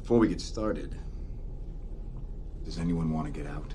Before we get started, does anyone want to get out?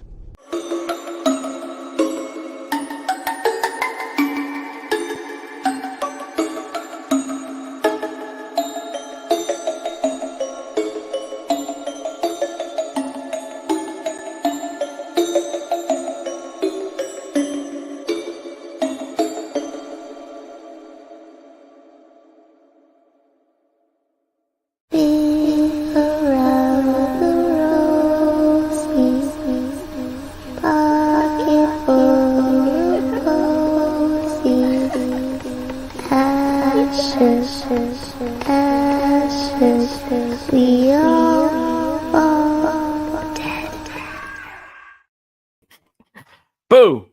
Boo!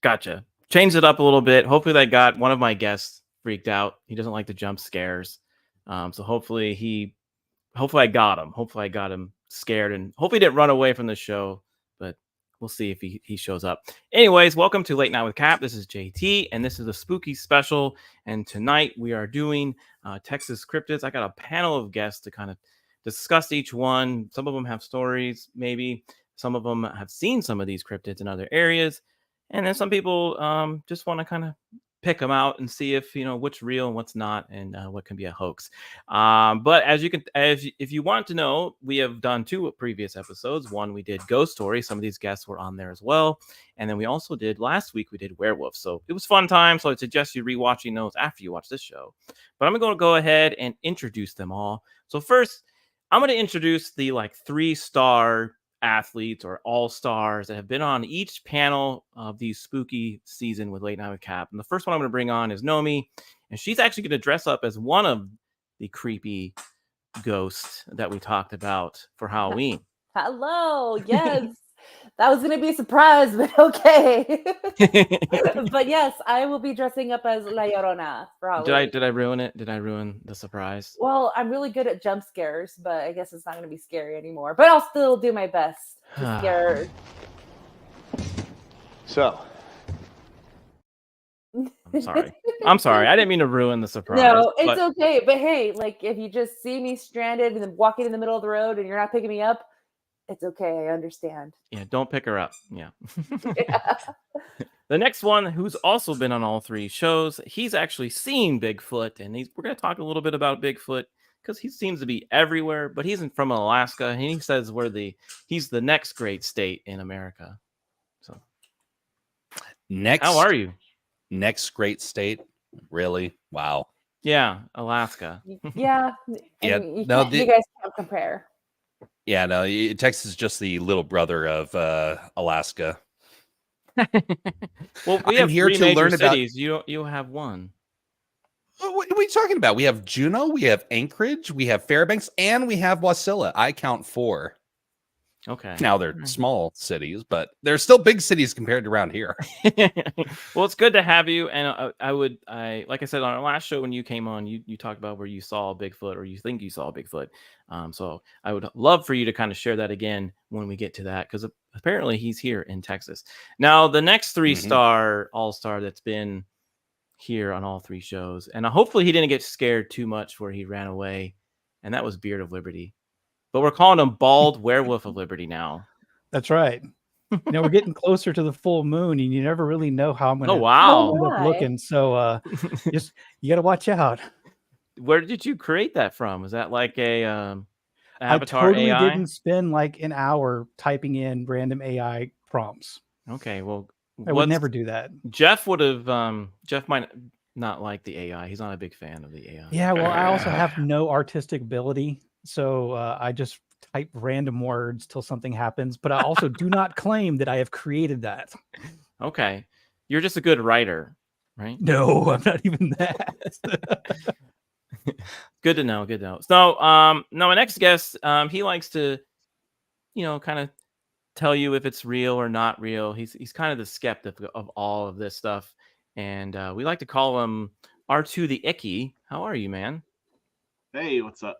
Gotcha. Changed it up a little bit. Hopefully that got one of my guests freaked out. He doesn't like the jump scares. So hopefully I got him. Hopefully I got him scared, and hopefully he didn't run away from the show, but we'll see if he shows up. Anyways, welcome to Late Night with Cap. This is JT, and this is a spooky special. And tonight we are doing Texas Cryptids. I got a panel of guests to kind of discuss each one. Some of them have stories, maybe. Some of them have seen some of these cryptids in other areas. And then some people just want to kind of pick them out and see if, what's real and what's not, and what can be a hoax. But if you want to know, we have done 2 previous episodes. One, we did ghost stories. Some of these guests were on there as well. And then we also did, last week, we did werewolves. So it was fun time. So I suggest you rewatching those after you watch this show. But I'm going to go ahead and introduce them all. So first, I'm going to introduce the 3-star athletes or all-stars that have been on each panel of the spooky season with Late Night with Cap. And the first one I'm going to bring on is Nomi, and she's actually going to dress up as one of the creepy ghosts that we talked about for Halloween. Hello. Yes. That was going to be a surprise, but okay. But yes, I will be dressing up as La Llorona for Halloween. Did I ruin it? Did I ruin the surprise? Well, I'm really good at jump scares, but I guess it's not going to be scary anymore. But I'll still do my best to scare her. So, I'm sorry. I didn't mean to ruin the surprise. No, it's okay. But hey, if you just see me stranded and then walking in the middle of the road and you're not picking me up, it's okay. I understand. Yeah, don't pick her up. Yeah. Yeah. The next one, who's also been on all 3 shows, he's actually seen Bigfoot, and we're going to talk a little bit about Bigfoot because he seems to be everywhere, but he's from Alaska, and he says he's the next great state in America. So, how are you? Next great state? Really? Wow. Yeah, Alaska. Yeah. Yeah. You guys can't compare. Yeah, no, Texas is just the little brother of Alaska. Well, we have here 3 to learn cities. You have one. What are we talking about? We have Juneau, we have Anchorage, we have Fairbanks, and we have Wasilla. I count 4. Okay. Now they're small cities, but they're still big cities compared to around here. Well, it's good to have you. And I like I said on our last show when you came on, you talked about where you saw Bigfoot or you think you saw Bigfoot. So I would love for you to kind of share that again when we get to that, because apparently he's here in Texas. Now, the next 3-star all-star that's been here on all 3 shows, and hopefully he didn't get scared too much where he ran away, and that was Beard of Liberty. But we're calling him Bald Werewolf of Liberty now. That's right. We're getting closer to the full moon, and you never really know how I'm going to end up looking. So you got to watch out. Where did you create that from? Was that like a avatar I totally AI? didn't spend an hour typing in random AI prompts. Okay, well, I would never do that. Jeff would have. Jeff might not like the AI. He's not a big fan of the AI. Yeah, well, I also have no artistic ability. So I just type random words till something happens, but I also do not claim that I have created that. Okay. You're just a good writer, right? No, I'm not even that. Good to know. Good to know. So, now my next guest, he likes to, kind of tell you if it's real or not real. He's kind of the skeptic of all of this stuff. And we like to call him R2 the Icky. How are you, man? Hey, what's up?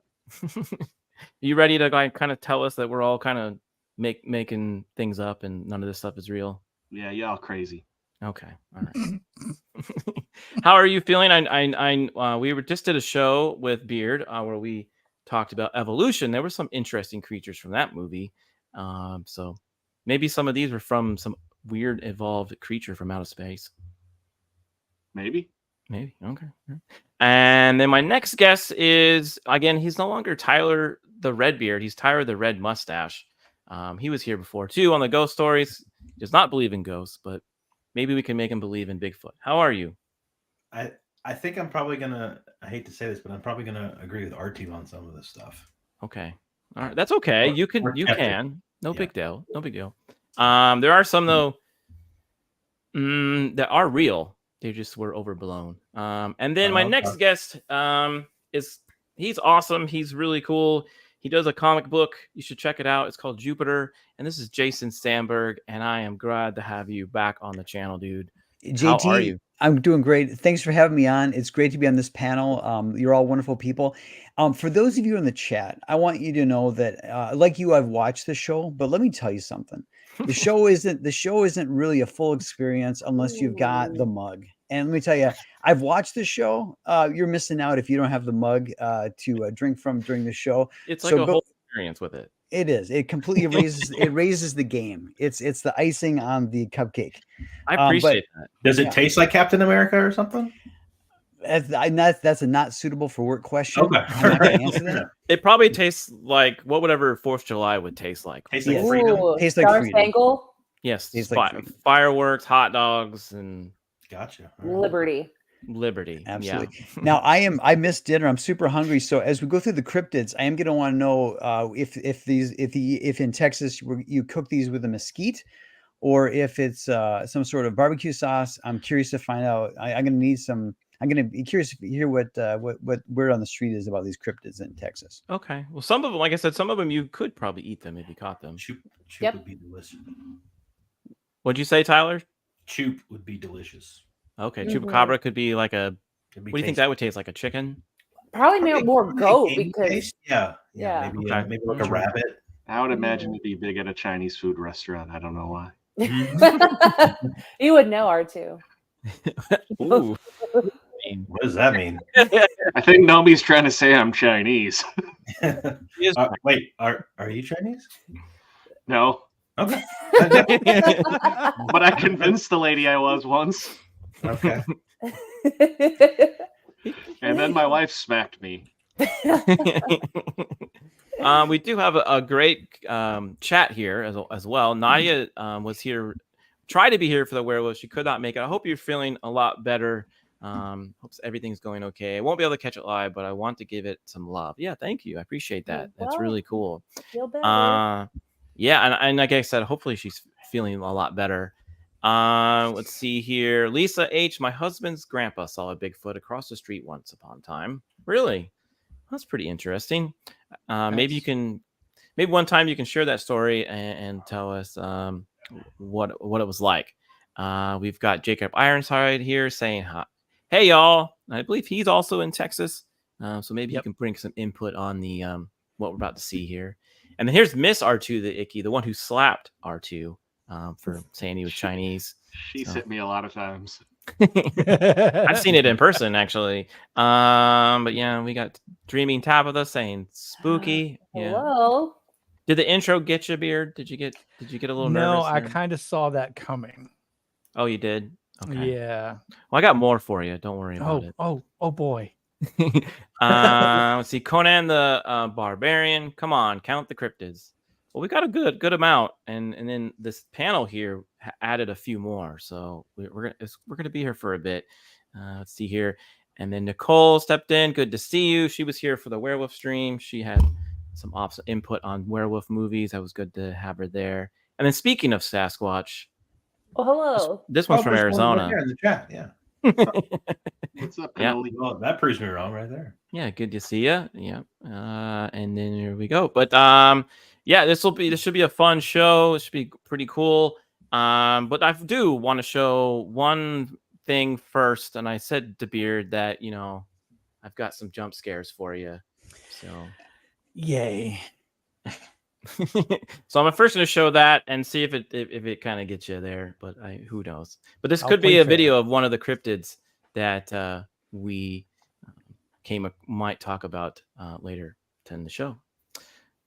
You ready to kind of tell us that we're all kind of making things up and none of this stuff is real? Yeah, y'all crazy. Okay, all right. How are you feeling? We just did a show with Beard where we talked about evolution, there were some interesting creatures from that movie. So maybe some of these were from some weird evolved creature from outer space. Maybe. Okay. And then my next guest is, again, he's no longer Tyler the Redbeard. He's Tyler the Red Mustache. He was here before too on the ghost stories. He does not believe in ghosts, but maybe we can make him believe in Bigfoot. How are you? I think I'm probably gonna, I hate to say this, but I'm probably gonna agree with R2 on some of this stuff. Okay. All right. That's okay. You can. No Yeah. big deal. No big deal. There are some though that are real. They just were overblown. And then my next guest he's awesome. He's really cool. He does a comic book. You should check it out. It's called Jupiter. And this is Jason Sandberg. And I am glad to have you back on the channel, dude. JT, how are you? I'm doing great. Thanks for having me on. It's great to be on this panel. You're all wonderful people. For those of you in the chat, I want you to know that, like you, I've watched the show. But let me tell you something. The show isn't really a full experience unless you've got the mug. And let me tell you, I've watched the show. You're missing out if you don't have the mug to drink from during the show. It's like a whole experience with it. It is. It completely raises the game. It's the icing on the cupcake. I appreciate that. Does it taste like Captain America or something? That's a not suitable for work question. Okay. I'm not gonna answer that. It probably tastes like whatever 4th of July would taste like. Tastes like Yes. freedom. Ooh, Tastes like Star freedom. Spangle, Yes. Tastes like freedom. Fireworks, hot dogs, and Gotcha. All right. Liberty. liberty. Absolutely. Yeah. Now I missed dinner. I'm super hungry. So as we go through the cryptids, I am going to want to know if in Texas you cook these with a mesquite, or if it's some sort of barbecue sauce. I'm curious to find out. I'm going to need some. I'm going to be curious to hear what word on the street is about these cryptids in Texas. Okay. Well, some of them, like I said, some of them you could probably eat them if you caught them. Chup Yep. would be delicious. What'd you say, Tyler? Chup would be delicious. Okay. Mhm. Chupacabra could be like a. It'd be What do you think that would taste like? A chicken? Probably more goat gamey because taste? Yeah. Yeah. Maybe Okay. maybe like a rabbit. I would imagine it'd be big at a Chinese food restaurant. I don't know why. you would know R2. Ooh. What does that mean? I think Nomi's trying to say I'm Chinese. Wait, are you Chinese? No, Okay. but I convinced the lady I was once, Okay. and then my wife smacked me. We do have a great chat here as well. Nadia was here, tried to be here for the werewolf. She could not make it. I hope you're feeling a lot better. Hope everything's going okay. I won't be able to catch it live, but I want to give it some love. Yeah, thank you. I appreciate that. That's Well, really cool. Feel better. Yeah, and like I said, hopefully she's feeling a lot better. Let's see here. Lisa H. My husband's grandpa saw a Bigfoot across the street once upon a time. Really? That's pretty interesting. Maybe one time you can share that story and tell us what it was like. We've got Jacob Ironside here saying hi. Hey y'all. I believe he's also in Texas. So maybe you can bring some input on the what we're about to see here. And then here's Miss R2 the Icky, the one who slapped R2 for saying he was Chinese. She's hit me a lot of times. I've seen it in person actually. But yeah, we got Dreaming Tabitha saying spooky. Yeah. Hello. Did the intro get you, Beard? Did you get a little nervous? No, I there? kind of saw that coming. Oh, you did? Okay. Yeah. Well, I got more for you. Don't worry about it. Oh boy. Let's see. Conan the Barbarian. Come on, count the cryptids. Well, we got a good amount, and then this panel here added a few more. So we're gonna be here for a bit. Let's see here, and then Nicole stepped in. Good to see you. She was here for the werewolf stream. She had some input on werewolf movies. That was good to have her there. And then speaking of Sasquatch, Oh, hello. this one's from there's one Arizona. right there in the chat, yeah. What's up, Yeah. Emily? Well, that proves me wrong right there. Yeah, good to see you. Yeah. And then here we go. But yeah, this should be a fun show. It should be pretty cool. But I do want to show one thing first. And I said to Beard that, I've got some jump scares for you. So Yay. so I'm first going to show that and see if it kind of gets you there, but who knows. But this I'll could be play a fair. video of one of the cryptids that we might talk about later to end the show.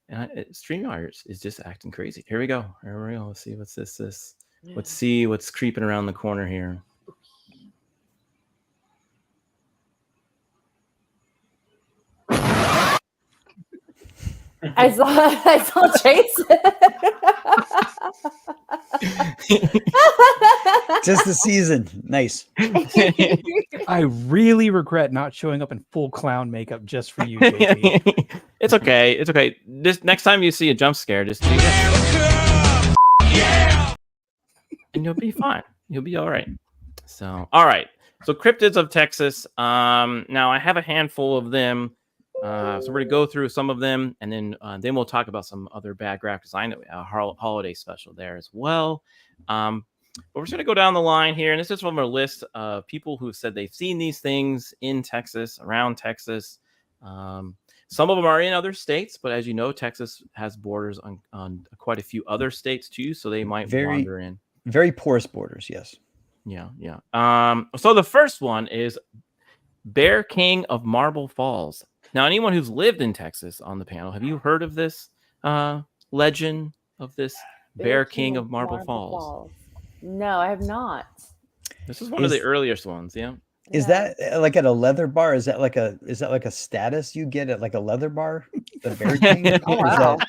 And StreamYard is just acting crazy. Here we go. Let's see what's this. Let's see what's creeping around the corner here. I saw Jason. Just the season. Nice. I really regret not showing up in full clown makeup just for you, JP. It's okay. It's okay. This next time you see a jump scare, just do that. And you'll be fine. You'll be all right. So, all right. So, Cryptids of Texas. Now I have a handful of them. So we're gonna go through some of them, and then we'll talk about some other bad graphic design, a holiday special there as well. But we're just gonna go down the line here, and this is from a list of people who said they've seen these things in Texas, around Texas. Some of them are in other states, but as you know, Texas has borders on quite a few other states too, so they might wander in. Very porous borders, yes. Yeah. So the first one is Bear King of Marble Falls. Now, anyone who's lived in Texas on the panel, have you heard of this legend of this Bear King of Marble Falls? No, I have not. This is one of the earliest ones. Yeah. Is that like at a leather bar? Is that like a status you get at like a leather bar? The Bear King? Oh, wow.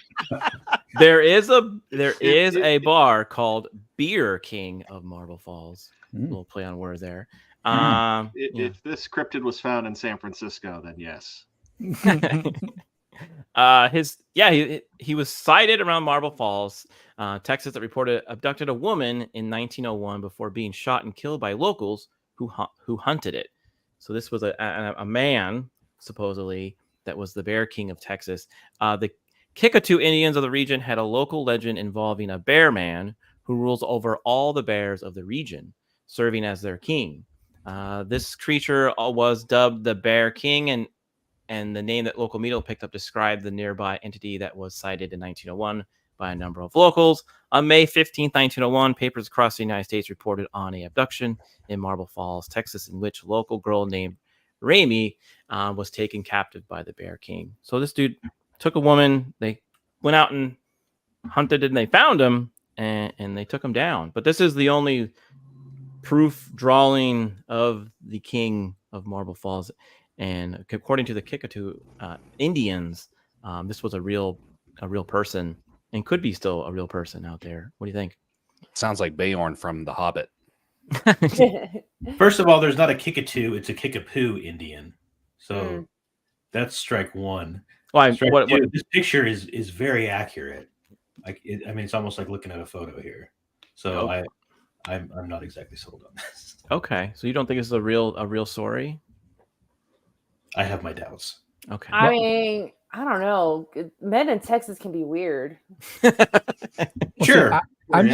There is a bar called Beer King of Marble Falls. A little play on words there. If this cryptid was found in San Francisco, then yes. He was sighted around Marble Falls, Texas, that reported abducted a woman in 1901 before being shot and killed by locals who hunted it. So this was a man, supposedly, that was the Bear King of Texas. The Kickatoo Indians of the region had a local legend involving a bear man who rules over all the bears of the region, serving as their king. This creature was dubbed the Bear King, and the name that local media picked up described the nearby entity that was sighted in 1901 by a number of locals. On May 15, 1901, papers across the United States reported on a abduction in Marble Falls, Texas, in which a local girl named Rami was taken captive by the Bear King. So this dude took a woman. They went out and hunted, and they found him, and they took him down. But this is the only proof drawing of the King of Marble Falls. And according to the Kickatoo Indians, this was a real person, and could be still a real person out there. What do you think? Sounds like Beorn from The Hobbit. First of all, there's not a Kickatoo; it's a Kickapoo Indian. So that's strike one. Well, this picture is very accurate. It's almost like looking at a photo here. So I'm not exactly sold on this. Okay, so you don't think this is a real story? I have my doubts. Okay. I mean, I don't know. Men in Texas can be weird. Sure. I'm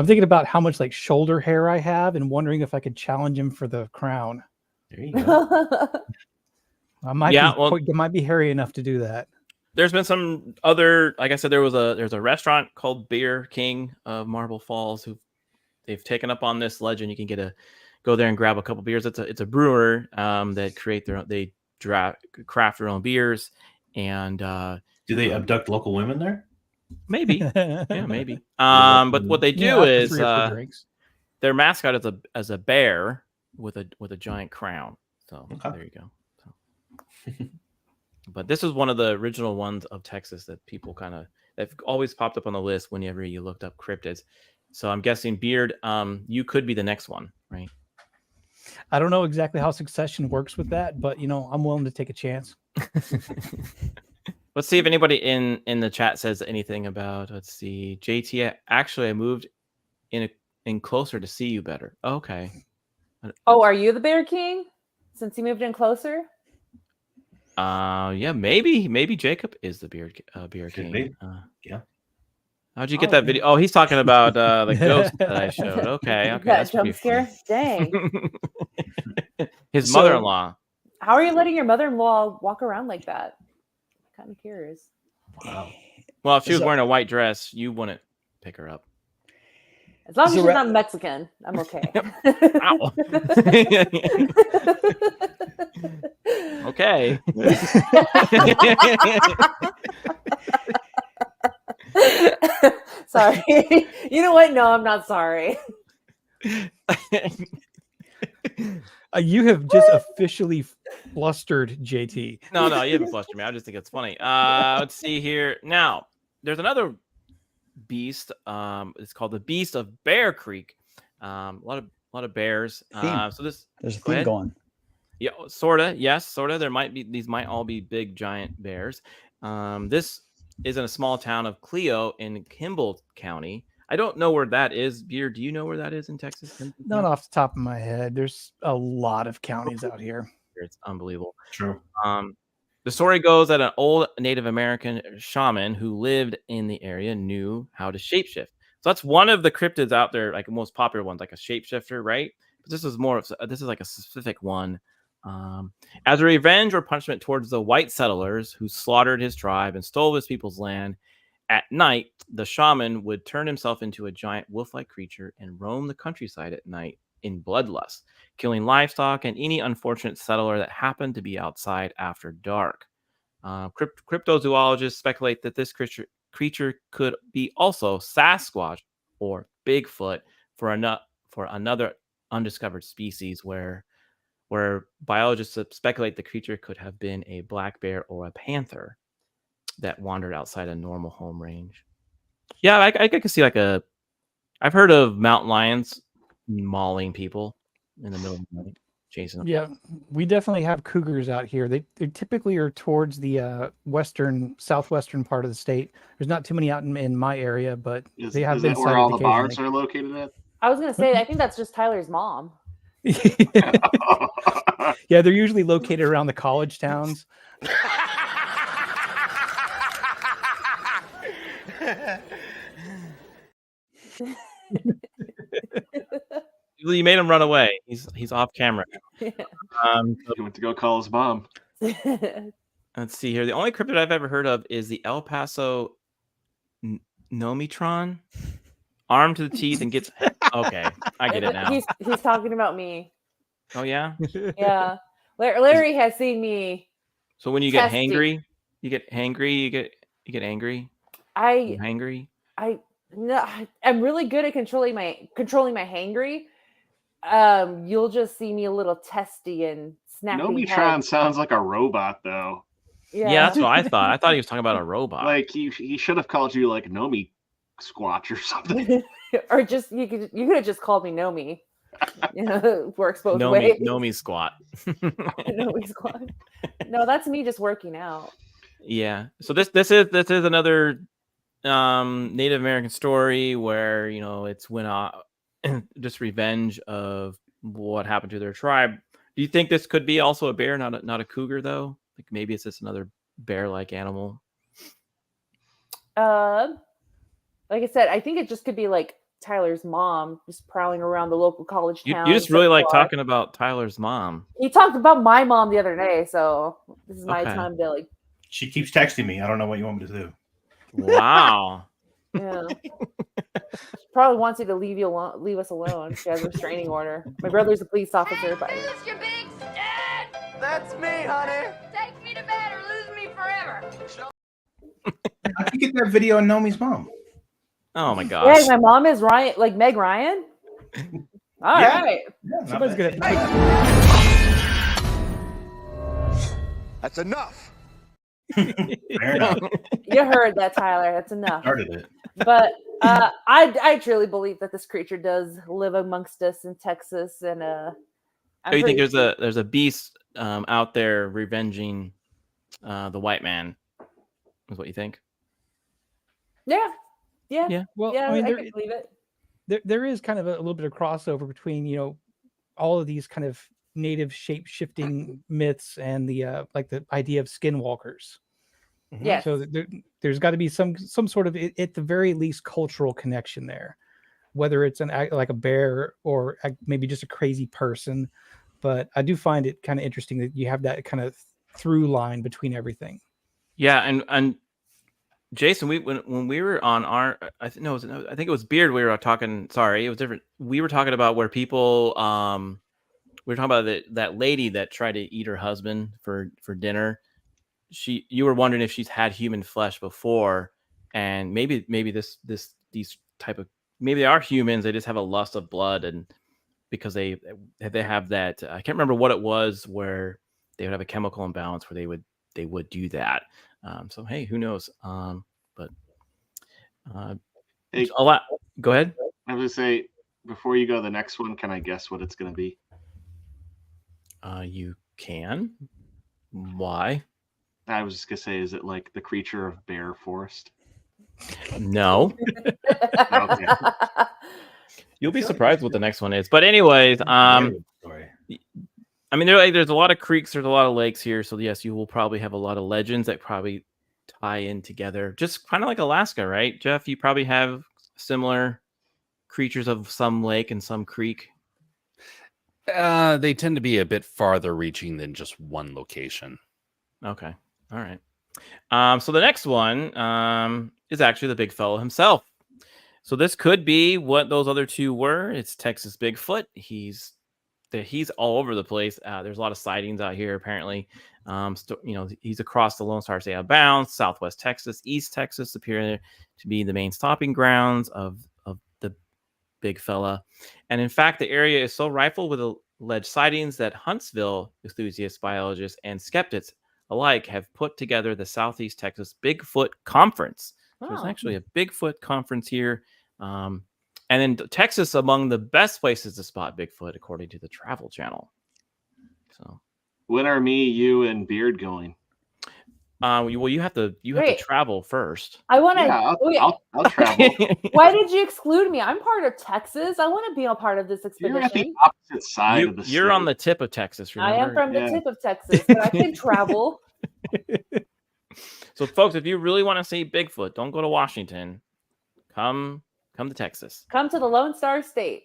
thinking about how much like shoulder hair I have and wondering if I could challenge him for the crown. There you go. It might be hairy enough to do that. There's been some other, like I said, there's a restaurant called Beer King of Marble Falls they've taken up on this legend. You can go there and grab a couple beers. It's a brewer that craft their own beers. And do they abduct local women there? Maybe. Yeah, maybe. But what they do is their mascot is a bear with a giant crown. So there you go. So. But this is one of the original ones of Texas that people that always popped up on the list whenever you looked up cryptids. So I'm guessing Beard, you could be the next one, right? I don't know exactly how succession works with that, but I'm willing to take a chance. Let's see if anybody in the chat says anything about. Let's see, JT. Actually, I moved in closer to see you better. Okay. Oh, are you the Bear King? Since you moved in closer. Yeah, maybe Jacob is the Beer King. Yeah. How'd you get that video? Oh, he's talking about the ghost that I showed. Okay, that jump scare. Dang. His mother-in-law. How are you letting your mother-in-law walk around like that? I'm kind of curious. Wow. Well, if she was wearing a white dress, you wouldn't pick her up. As long as So she's not Mexican, I'm okay. Ow. Okay. Sorry. You know what? No, I'm not sorry. You have just officially flustered JT. No, you haven't flustered me. I just think it's funny. Let's see here. Now, there's another beast. It's called the Beast of Bear Creek. A lot of bears. So There's a go theme ahead. going. Yeah, sorta. Yes, sorta. These might all be big giant bears. This is in a small town of Clio in Kimball County. I don't know where that is. Beer, do you know where that is in Texas? Not off the top of my head. There's a lot of counties out here. It's unbelievable. True. The story goes that an old Native American shaman who lived in the area knew how to shapeshift. So that's one of the cryptids out there, like the most popular ones, like a shapeshifter, right? But this is like a specific one. As a revenge or punishment towards the white settlers who slaughtered his tribe and stole his people's land, at night, the shaman would turn himself into a giant wolf-like creature and roam the countryside at night in bloodlust, killing livestock and any unfortunate settler that happened to be outside after dark. Cryptozoologists speculate that this creature could be also Sasquatch or Bigfoot for another undiscovered species where biologists speculate the creature could have been a black bear or a panther that wandered outside a normal home range. Yeah, I could see I've heard of mountain lions mauling people in the middle of the night, chasing them. Yeah, we definitely have cougars out here. They typically are towards the southwestern part of the state. There's not too many out in my area, but they have been Is that where all the sighted bars occasionally. are located at? I was gonna say, I think that's just Tyler's mom. Yeah, they're usually located around the college towns. You made him run away. He's off camera. He went to go call his mom. Let's see here. The only cryptid I've ever heard of is the El Paso Nomitron. Armed to the teeth and gets... Okay, I get it now. He's talking about me. Oh, yeah? Yeah. Larry has seen me. So when you get testing. hangry, you get angry? I'm really good at controlling my hangry. You'll just see me a little testy and snappy. Nomitron sounds like a robot, though. Yeah, that's what I thought. I thought he was talking about a robot. Like he should have called you like Nomi Squatch or something. Or just you could have just called me Nomi. Works both ways. Nomi squat. Nomi squat. No, that's me just working out. Yeah. So this is another Native American story where it's just revenge of what happened to their tribe. Do you think this could be also a bear, not a cougar though? Like maybe it's just another bear-like animal. Like I said, I think it just could be like Tyler's mom just prowling around the local college town. You just really like talking about Tyler's mom. He talked about my mom the other day, so this is my time to like. She keeps texting me. I don't know what you want me to do. Wow. Yeah. She probably wants you to leave us alone. She has a restraining order. My brother's a police officer, but Who's your big stud? That's me, honey. Take me to bed or lose me forever. How'd you get that video on Nomi's mom? Oh my gosh. yeah, my mom is Ryan, like Meg Ryan. All right. Yeah, Somebody's good at That's enough. Fair enough. You heard that, Tyler. That's enough. Started it. But I truly believe that this creature does live amongst us in Texas, and you think there's a beast out there revenging the white man? Is what you think? Yeah. Well, Yeah, I mean, I can believe it. there is kind of a little bit of crossover between all of these kind of native shape-shifting myths and the like the idea of skinwalkers. Yes. So there's got to be some sort of, at the very least, cultural connection there, whether it's like a bear or maybe just a crazy person. But I do find it kind of interesting that you have that kind of through line between everything. Yeah, and Jason, when we were on our, I think it was Beard. We were talking. Sorry, it was different. We were talking about where people, we were talking about that lady that tried to eat her husband for dinner. You were wondering if she's had human flesh before, and maybe these type of, maybe they are humans. They just have a lust of blood, and because they have that, I can't remember what it was, where they would have a chemical imbalance where they would do that. So hey, who knows? But Hey, a lot. Go ahead. I was gonna say, before you go to the next one, can I guess what it's gonna be? You can. Why? I was just gonna say, is it like the creature of Bear Forest? No. Okay. You'll be surprised what the next one is. But anyways, Sorry. I mean, there's a lot of creeks, there's a lot of lakes here, so yes, you will probably have a lot of legends that probably tie in together, just kind of like Alaska, right, Jeff? You probably have similar creatures of some lake and some creek. They tend to be a bit farther reaching than just one location. Okay, all right. So the next one is actually the big fellow himself. So this could be what those other two were. It's Texas Bigfoot. He's all over the place. There's a lot of sightings out here, apparently. He's across the Lone Star State of Bounds, Southwest Texas, East Texas appear to be the main stopping grounds of the big fella. And in fact, the area is so rife with alleged sightings that Huntsville enthusiasts, biologists, and skeptics alike have put together the Southeast Texas Bigfoot Conference. So there's actually a Bigfoot conference here. And then Texas among the best places to spot Bigfoot, according to the Travel Channel. So, when are me, you, and Beard going? Well, you have to travel first. I want to. Yeah, I'll travel. Why did you exclude me? I'm part of Texas. I want to be a part of this expedition. You're at the opposite side of the state. You're on the tip of Texas. Remember? I am from the tip of Texas, but I can travel. So, folks, if you really want to see Bigfoot, don't go to Washington. Come to Texas. Come to the Lone Star State.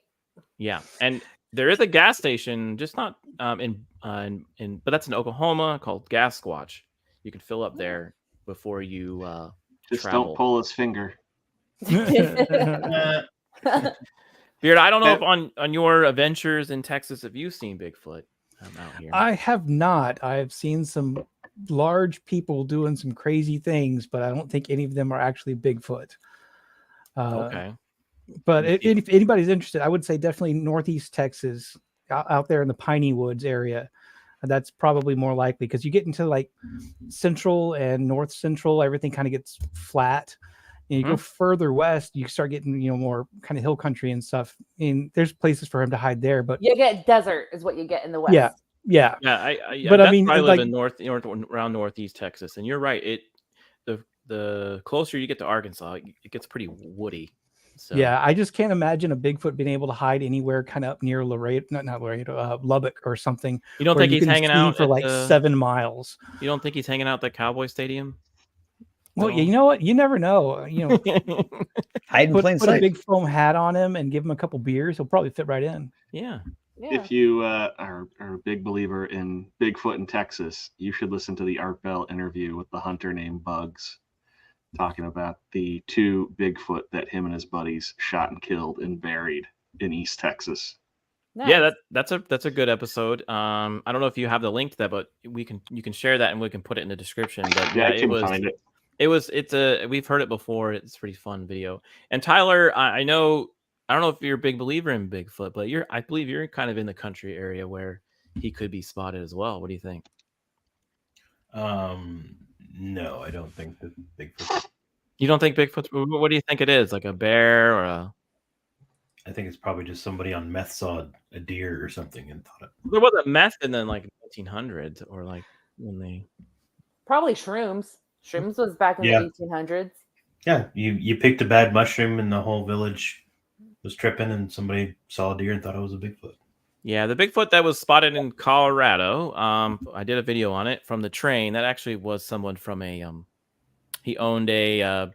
Yeah, and there is a gas station, just not but that's in Oklahoma, called Gas Squatch. You can fill up there before you just travel. Don't pull his finger. Beard, I don't know if on your adventures in Texas, have you seen Bigfoot out here? I have not. I have seen some large people doing some crazy things, but I don't think any of them are actually Bigfoot. Okay. But if anybody's interested, I would say definitely Northeast Texas, out there in the Piney Woods area. That's probably more likely, because you get into like central and north central, everything kind of gets flat. And you go further west, you start getting, more kind of hill country and stuff. And there's places for him to hide there, but you get desert is what you get in the west. Yeah. But I mean, I live in around Northeast Texas, and you're right. The closer you get to Arkansas, it gets pretty woody. So. Yeah, I just can't imagine a Bigfoot being able to hide anywhere kind of up near Lubbock or something. You don't think he's hanging out for like 7 miles? You don't think he's hanging out at the Cowboy Stadium? Well, you know what? You never know. Hide in plain put sight. a big foam hat on him and give him a couple beers. He'll probably fit right in. Yeah. If you are a big believer in Bigfoot in Texas, you should listen to the Art Bell interview with the hunter named Bugs, talking about the 2 Bigfoot that him and his buddies shot and killed and buried in East Texas. Nice. Yeah, that's a good episode. I don't know if you have the link to that, but you can share that and we can put it in the description. But yeah, I can find it. We've heard it before. It's a pretty fun video. And Tyler, I don't know if you're a big believer in Bigfoot, but I believe you're kind of in the country area where he could be spotted as well. What do you think? No, I don't think that Bigfoot. You don't think Bigfoot? What do you think it is? Like a bear or a? I think it's probably just somebody on meth saw a deer or something and thought it. There wasn't meth in the 1900s or like when they. Probably shrooms. Shrooms was back in the 1800s. Yeah, you picked a bad mushroom and the whole village was tripping, and somebody saw a deer and thought it was a Bigfoot. Yeah, the Bigfoot that was spotted in Colorado. I did a video on it from the train. That actually was someone from a he owned a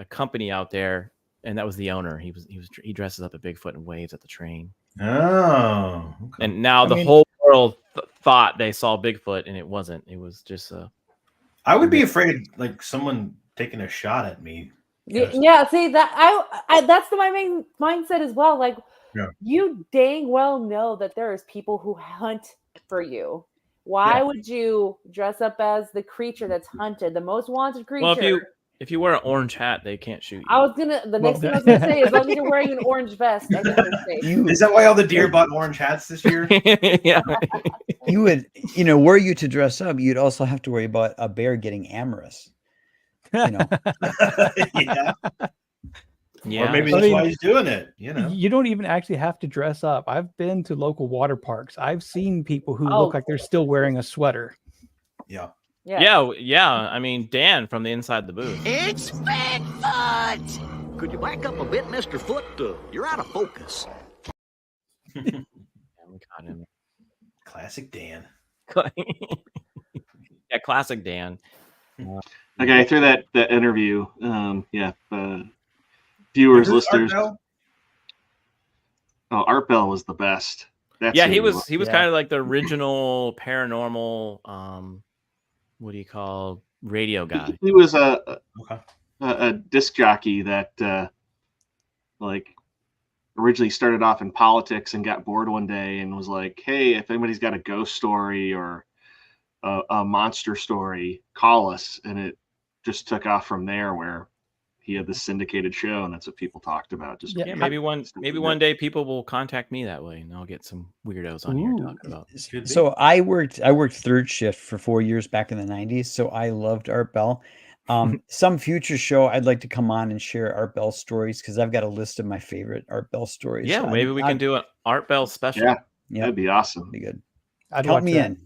company out there, and that was the owner. He dresses up a Bigfoot and waves at the train. Oh, and now the whole world thought they saw Bigfoot, and it wasn't. It was just I would be afraid, like someone taking a shot at me. Yeah, see that I that's my main mindset as well. Like, Yeah. you dang well know that there is people who hunt for you. Why would you dress up as the creature that's hunted, the most wanted creature? Well, if you wear an orange hat, they can't shoot you. The next thing I was gonna say, as long as you're wearing an orange vest, I think you're safe. Is that why all the deer bought orange hats this year? Yeah. You would, were you to dress up, you'd also have to worry about a bear getting amorous. Yeah. Yeah. Or maybe that's why he's doing it. You don't even actually have to dress up. I've been to local water parks. I've seen people who look like they're still wearing a sweater. Yeah. I mean, Dan from the inside the booth. It's Bigfoot! Could you back up a bit, Mr. Foot? You're out of focus. We got him. Classic Dan. Yeah, classic Dan. Okay, through that interview, viewers, listeners. Art Bell was the best. He was kind of like the original paranormal. What do you call radio guy? He was a disc jockey that originally started off in politics and got bored one day and was like, "Hey, if anybody's got a ghost story or a monster story, call us." And it just took off from there, where he had this syndicated show, and that's what people talked about. Maybe one day people will contact me that way, and I'll get some weirdos on here talking about. So I worked third shift for 4 years back in the 90s. So I loved Art Bell. Some future show I'd like to come on and share Art Bell stories, because I've got a list of my favorite Art Bell stories. Yeah, maybe we can do an Art Bell special. Yeah, that'd be awesome. Be good. Count me in.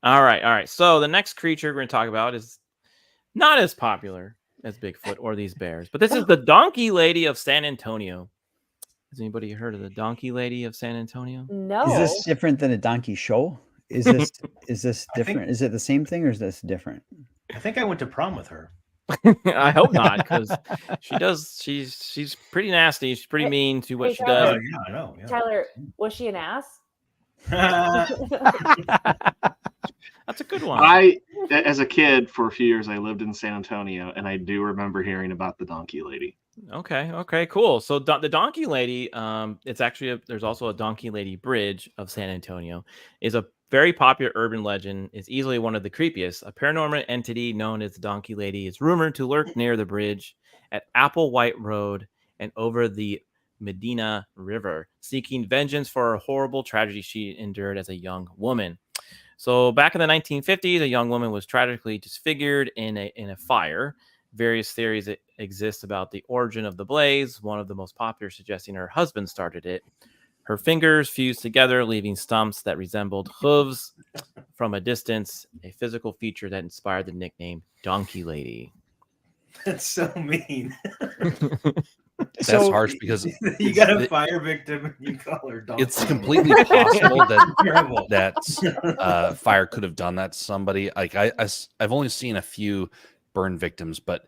All right. So the next creature we're going to talk about is not as popular as Bigfoot or these bears, but this is the Donkey Lady of San Antonio. Has anybody heard of the Donkey Lady of San Antonio? No. Is this different than a donkey show? Is this different? Is it the same thing, or is this different? I think I went to prom with her. I hope not, because she's pretty nasty. She's pretty mean to what she does. Yeah, I know. Yeah. Tyler, was she an ass? That's a good one. As a kid, for a few years, I lived in San Antonio, and I do remember hearing about the Donkey Lady. Okay, cool. So the Donkey Lady, it's actually there's also a Donkey Lady Bridge of San Antonio, is a very popular urban legend. Is easily one of the creepiest. A paranormal entity known as the Donkey Lady is rumored to lurk near the bridge at Applewhite Road and over the Medina River, seeking vengeance for a horrible tragedy she endured as a young woman. So back in the 1950s, a young woman was tragically disfigured in a fire. Various theories exist about the origin of the blaze, one of the most popular suggesting her husband started it. Her fingers fused together, leaving stumps that resembled hooves from a distance, a physical feature that inspired the nickname Donkey Lady. That's so mean. That's harsh, because you got a fire victim and you call her Donkey. It's completely possible that fire could have done that to somebody. Like I've only seen a few burn victims, but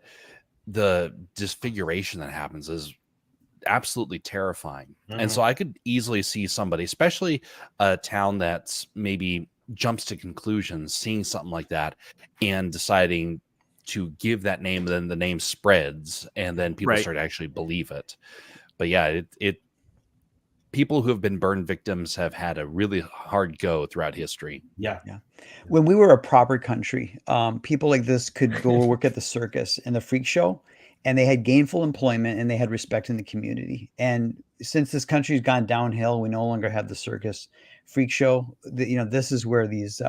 the disfiguration that happens is absolutely terrifying. And so I could easily see somebody, especially a town that's maybe jumps to conclusions, seeing something like that and deciding to give that name, and then the name spreads, and then people start to actually believe it. But yeah, it people who have been burned victims have had a really hard go throughout history. Yeah. When we were a proper country, people like this could go work at the circus and the freak show, and they had gainful employment and they had respect in the community. And since this country's gone downhill, we no longer have the circus freak show. This is where these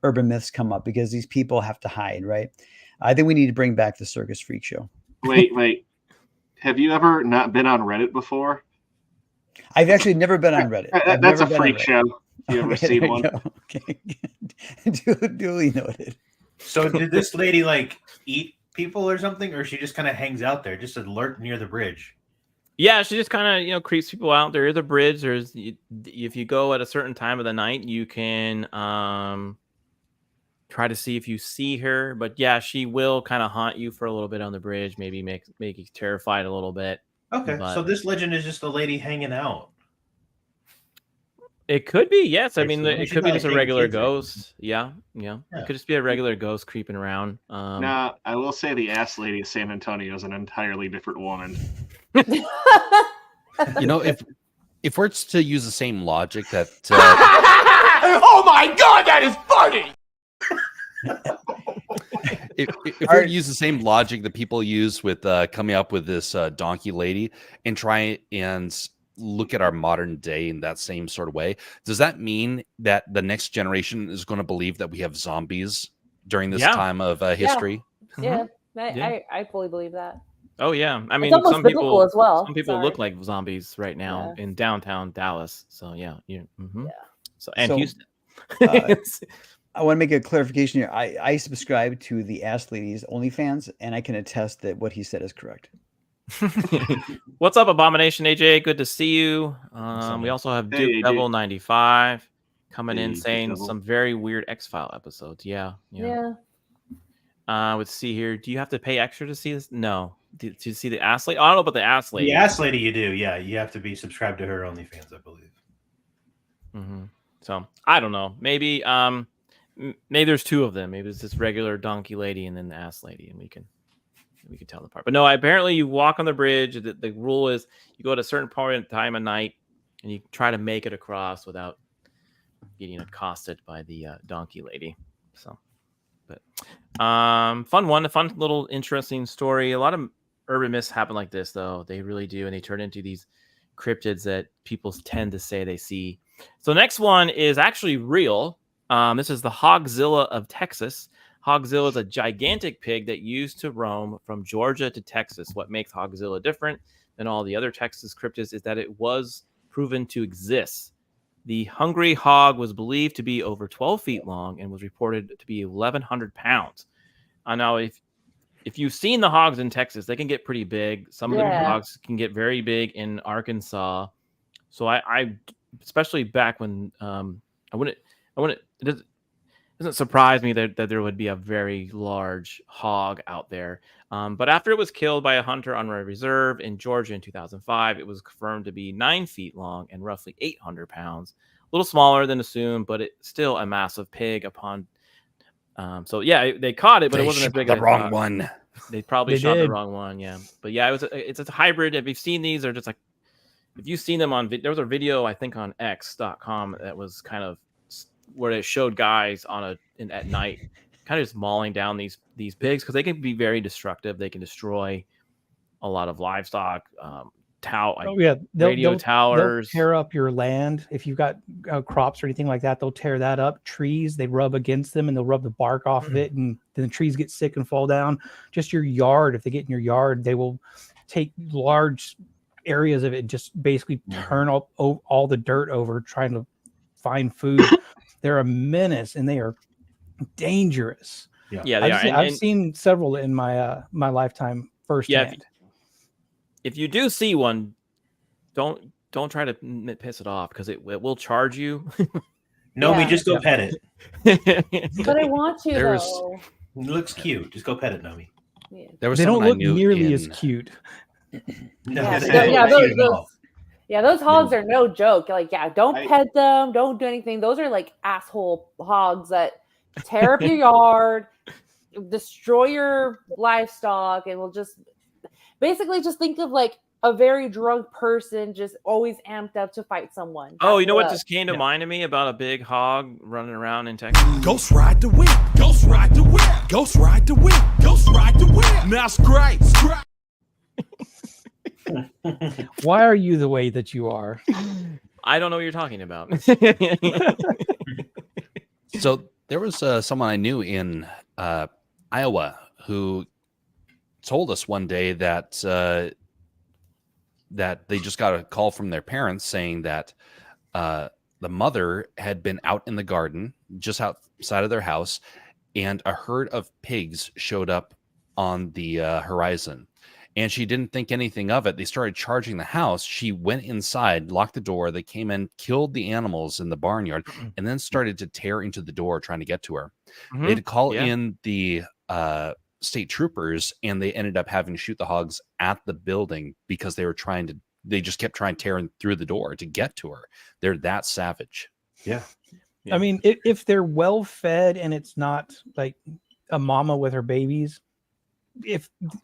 urban myths come up, because these people have to hide, right? I think we need to bring back the circus freak show. Wait. Have you ever not been on Reddit before? I've actually never been on Reddit. That's a freak show. You ever seen one? Okay. Duly noted. So did this lady eat people or something, or she just kind of hangs out there, just alert near the bridge? Yeah, she just kind of creeps people out. There is a bridge. If you go at a certain time of the night, you can try to see if you see her. But yeah, she will kind of haunt you for a little bit on the bridge, maybe make you terrified a little bit. Okay, so this legend is just a lady hanging out. It could be, yes. I Okay, mean, so it she's could be not just a taking regular kids or anything. ghost. Yeah. It Yeah. could just be a regular ghost creeping around. Now, I will say the ass lady of San Antonio is an entirely different woman. You know, if we're to use the same logic that Oh my god, that is funny! if we're to use the same logic that people use with coming up with this donkey lady and try and look at our modern day in that same sort of way, does that mean that the next generation is going to believe that we have zombies during this time of history? Yeah, Yeah. I fully believe that. Oh yeah, I It's mean, almost some biblical people as well. Some people Sorry. look like zombies right now in downtown Dallas. So yeah, So and So, Houston. I want to make a clarification here. I subscribe to the Ass Ladies OnlyFans, and I can attest that what he said is correct. What's up, Abomination AJ? Good to see you. We also have Hey, Duke AJ. Devil 95 coming in Hey, Duke saying Devil. some very weird X-File episodes. Yeah. Let's see here. Do you have to pay extra to see this? No. To see the ass lady? I don't know about the ass lady. The ass lady, you do. Yeah, you have to be subscribed to her OnlyFans, I believe. So I don't know. Maybe maybe there's two of them. Maybe it's this regular donkey lady and then the ass lady, and we can tell them apart. But no, apparently you walk on the bridge. The rule is you go at a certain point in time of night, and you try to make it across without getting accosted by the donkey lady. So, but fun little interesting story. A lot of urban myths happen like this, though. They really do, and they turn into these cryptids that people tend to say they see. So the next one is actually real. This is the Hogzilla of Texas. Hogzilla is a gigantic pig that used to roam from Georgia to Texas. What makes Hogzilla different than all the other Texas cryptids is that it was proven to exist. The hungry hog was believed to be over 12 feet long and was reported to be 1,100 pounds. Now, if you've seen the hogs in Texas, they can get pretty big. Some of the hogs can get very big in Arkansas. So I especially back when it doesn't surprise me that there would be a very large hog out there. But after it was killed by a hunter on a reserve in Georgia in 2005, it was confirmed to be 9 feet long and roughly 800 pounds. A little smaller than assumed, but it's still a massive pig upon. So yeah, they caught it, but it wasn't as big. The wrong one. They probably shot the wrong one. Yeah, but yeah, it's a hybrid. If you've seen these, they're just like if you've seen them on. There was a video I think on X.com that was kind of where it showed guys at night, kind of just mauling down these pigs because they can be very destructive. They can destroy a lot of livestock. Radio towers. They'll tear up your land if you've got crops or anything like that. They'll tear that up. Trees, they rub against them and they'll rub the bark off of it, and then the trees get sick and fall down. Just your yard, if they get in your yard, they will take large areas of it and just basically turn up all the dirt over trying to find food. They're a menace and they are dangerous. Yeah, they are. I've seen several in my my lifetime firsthand. Yeah, if you do see one, don't try to piss it off because it will charge you. Nomi, just go pet it. But I want to though. It looks cute. Just go pet it, Nomi. Yeah. They don't look nearly as cute. Those hogs are no joke. Like, don't pet them. Don't do anything. Those are like asshole hogs that tear up your yard, destroy your livestock, and will just basically just think of like a very drunk person just always amped up to fight someone. Oh, you know what just came to mind to me about a big hog running around in Texas? Ghost ride the whip. Ghost ride the whip. Ghost ride the whip. Ghost ride the whip. That's great. Why are you the way that you are? I don't know what you're talking about. So there was someone I knew in Iowa who told us one day that that they just got a call from their parents saying that the mother had been out in the garden just outside of their house, and a herd of pigs showed up on the horizon. And she didn't think anything of it. They started charging the house. She went inside, locked the door. They came in, killed the animals in the barnyard, and then started to tear into the door trying to get to her. They had to call in the state troopers, and they ended up having to shoot the hogs at the building because they were trying to they just kept trying tearing through the door to get to her. They're that savage. Yeah. I mean, if they're well fed and it's not like a mama with her babies,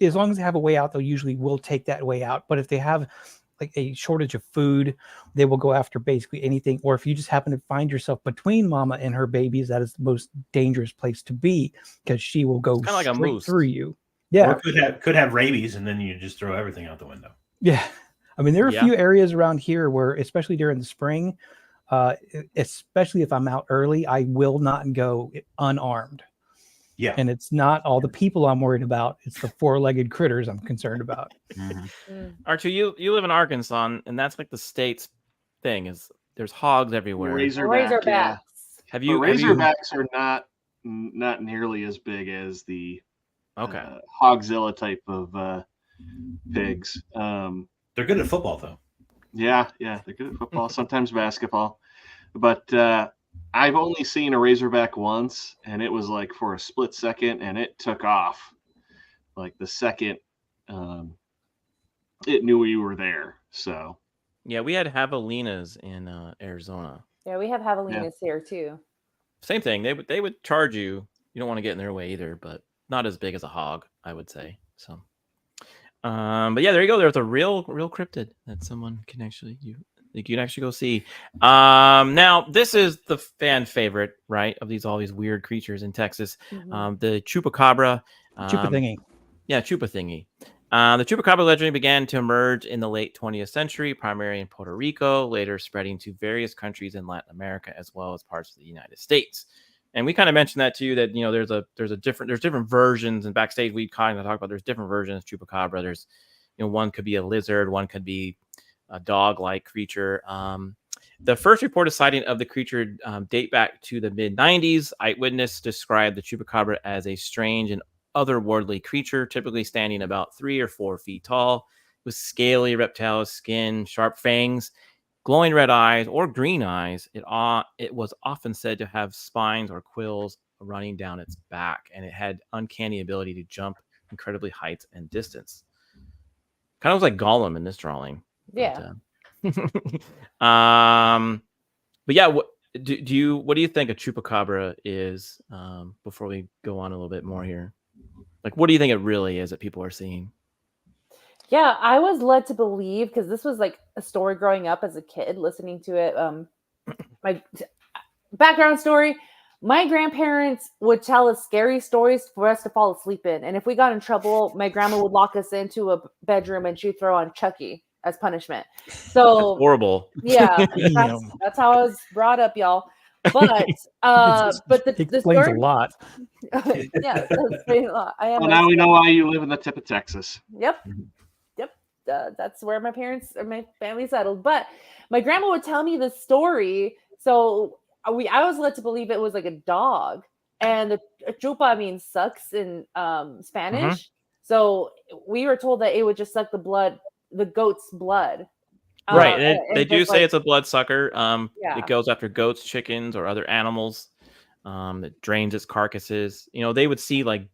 as long as they have a way out, they'll usually will take that way out. But if they have like a shortage of food, they will go after basically anything. Or if you just happen to find yourself between mama and her babies, that is the most dangerous place to be, because she will go kind of like a straight moose through you. Yeah, or could have rabies, and then you just throw everything out the window. yeah. I mean, there are a few areas around here where, especially during the spring, especially if I'm out early, I will not go unarmed. Yeah. And it's not all the people I'm worried about. It's the four-legged critters I'm concerned about. Archie, you live in Arkansas, and that's like the state's thing is there's hogs everywhere. Razorbacks. Yeah. Have you? Razorbacks are not nearly as big as the Hogzilla type of pigs. They're good at football, though. Yeah, they're good at football. Sometimes basketball, but I've only seen a Razorback once, and it was like for a split second, and it took off. Like the second it knew you were there. So yeah, we had javelinas in Arizona. Yeah, we have javelinas here too. Same thing. They would charge you. You don't want to get in their way either, but not as big as a hog, I would say. So, but yeah, there you go. There's a real cryptid that someone can actually you can actually go see. Now this is the fan favorite, right? Of all these weird creatures in Texas. The Chupacabra. Chupa thingy. Yeah, Chupa thingy. The Chupacabra legend began to emerge in the late 20th century, primarily in Puerto Rico, later spreading to various countries in Latin America as well as parts of the United States. And we kind of mentioned that too, that there's different versions, and backstage we kind of talked about there's different versions of Chupacabra. There's one could be a lizard, one could be a dog-like creature. The first reported sighting of the creature date back to the mid-90s. Eyewitness described the Chupacabra as a strange and otherworldly creature, typically standing about 3 or 4 feet tall, with scaly reptile skin, sharp fangs, glowing red eyes or green eyes. It was often said to have spines or quills running down its back, and it had uncanny ability to jump incredibly heights and distance. Kind of looks like Gollum in this drawing. Yeah. But yeah, what do you think a Chupacabra is? Before we go on a little bit more here, like what do you think it really is that people are seeing? Yeah, I was led to believe, because this was like a story growing up as a kid, listening to it. My background story: my grandparents would tell us scary stories for us to fall asleep in, and if we got in trouble, my grandma would lock us into a bedroom and she'd throw on Chucky as punishment. So that's horrible. Yeah, that's how I was brought up, y'all. But the explains story, a lot. Yeah, that's explains a lot. Now we know why you live in the tip of Texas. Yep. That's where my family settled. But my grandma would tell me the story. So I was led to believe it was like a dog, and the chupa means sucks in Spanish. So we were told that it would just suck the goat's blood. Right. And they do say it's a blood sucker. Yeah. It goes after goats, chickens, or other animals. It drains its carcasses. They would see like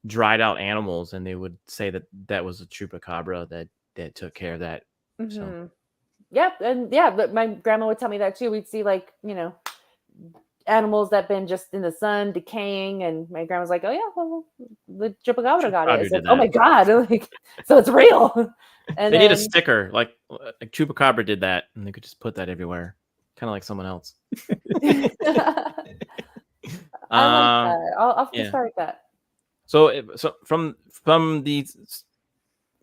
dried out animals, and they would say that was a Chupacabra that took care of that. So. Yep. And yeah, but my grandma would tell me that too. We'd see like, animals that been just in the sun decaying, and my grandma's like, oh yeah, well, the Chupacabra got it. So, oh my God. Like, so it's real. And they need a sticker like Chupacabra did that, and they could just put that everywhere, kind of like someone else. I like that. I'll start that. So from the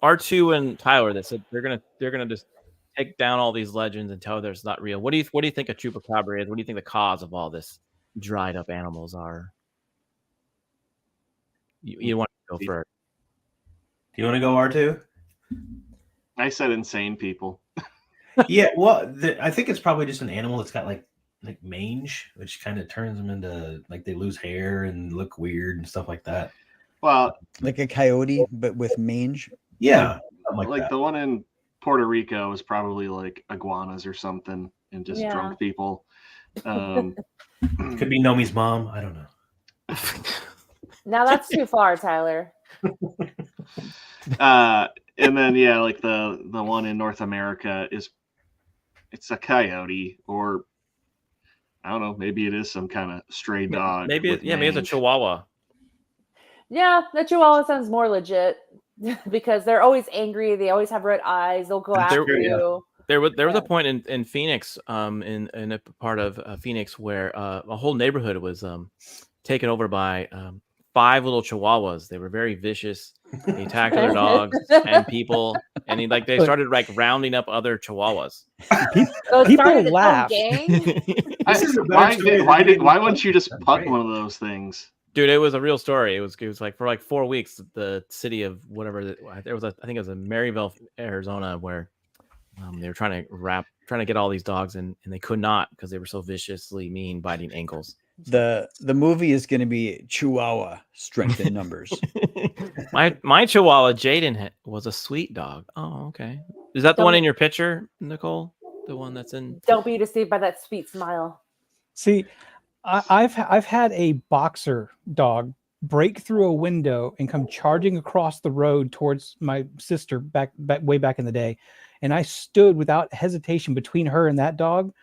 R2 and Tyler that said they're gonna just take down all these legends and tell there's not real. What do you think a Chupacabra is? What do you think the cause of all this dried up animals are? You want to go first? Do you want to go R2? I said insane people. Yeah, well, I think it's probably just an animal that's got like mange, which kind of turns them into like they lose hair and look weird and stuff like that. Well, like a coyote, but with mange. Yeah, like the one in Puerto Rico is probably like iguanas or something, and just drunk people. Could be Nomi's mom. I don't know. Now that's too far, Tyler. And then like the one in North America it's a coyote, or I don't know, maybe it is some kind of stray dog. Maybe with maybe it's a mange. Chihuahua. Yeah, the Chihuahua sounds more legit because they're always angry. They always have red eyes. They'll go after you. There was a point in Phoenix, in a part of Phoenix where a whole neighborhood was taken over by 5 little Chihuahuas. They were very vicious. They attacked other dogs and people, and they started rounding up other Chihuahuas. People laugh. Why wouldn't you just punt one of those things? Dude, it was a real story. It was like for 4 weeks, the city of whatever I think it was in Maryville, Arizona, where they were trying to get all these dogs, and they could not because they were so viciously mean, biting ankles. The movie is going to be Chihuahua Strength in Numbers. my Chihuahua Jaden was a sweet dog. Oh, okay. Is that the one in your picture, Nicole? The one that's in? Don't be deceived by that sweet smile. See, I've had a boxer dog break through a window and come charging across the road towards my sister back way back in the day, and I stood without hesitation between her and that dog.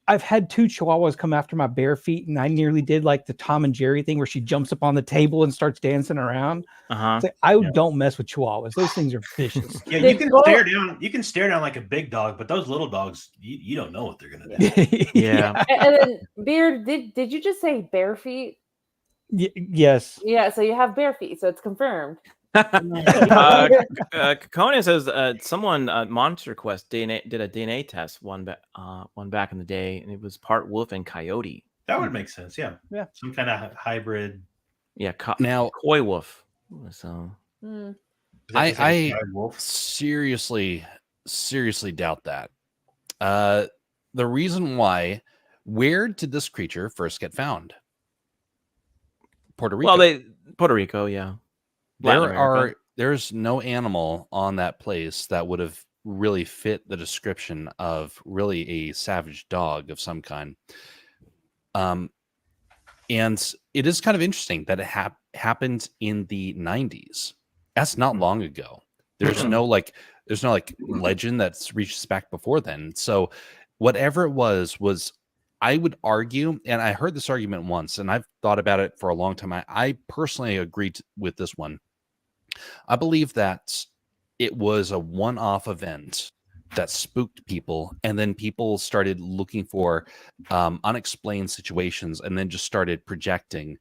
I've had 2 Chihuahuas come after my bare feet, and I nearly did like the Tom and Jerry thing where she jumps up on the table and starts dancing around. It's like, don't mess with Chihuahuas. Those things are vicious. Yeah, you can stare down. You can stare down like a big dog, but those little dogs, you don't know what they're gonna do. Yeah. And then Beard, did you just say bare feet? Yes. Yeah, so you have bare feet, so it's confirmed. Conan says someone Monster Quest did a DNA test one back in the day, and it was part wolf and coyote. That would make sense. Yeah. Some kind of hybrid. Yeah. Now coy wolf. So I seriously doubt that. The reason why, where did this creature first get found? Puerto Rico. Well, Puerto Rico, yeah. There's no animal on that place that would have really fit the description of really a savage dog of some kind. And it is kind of interesting that it happened in the 90s. That's not long ago. There's no legend that's reached back before then. So whatever it was I would argue, and I heard this argument once, and I've thought about it for a long time. I personally agreed with this one. I believe that it was a one-off event that spooked people, and then people started looking for unexplained situations, and then just started projecting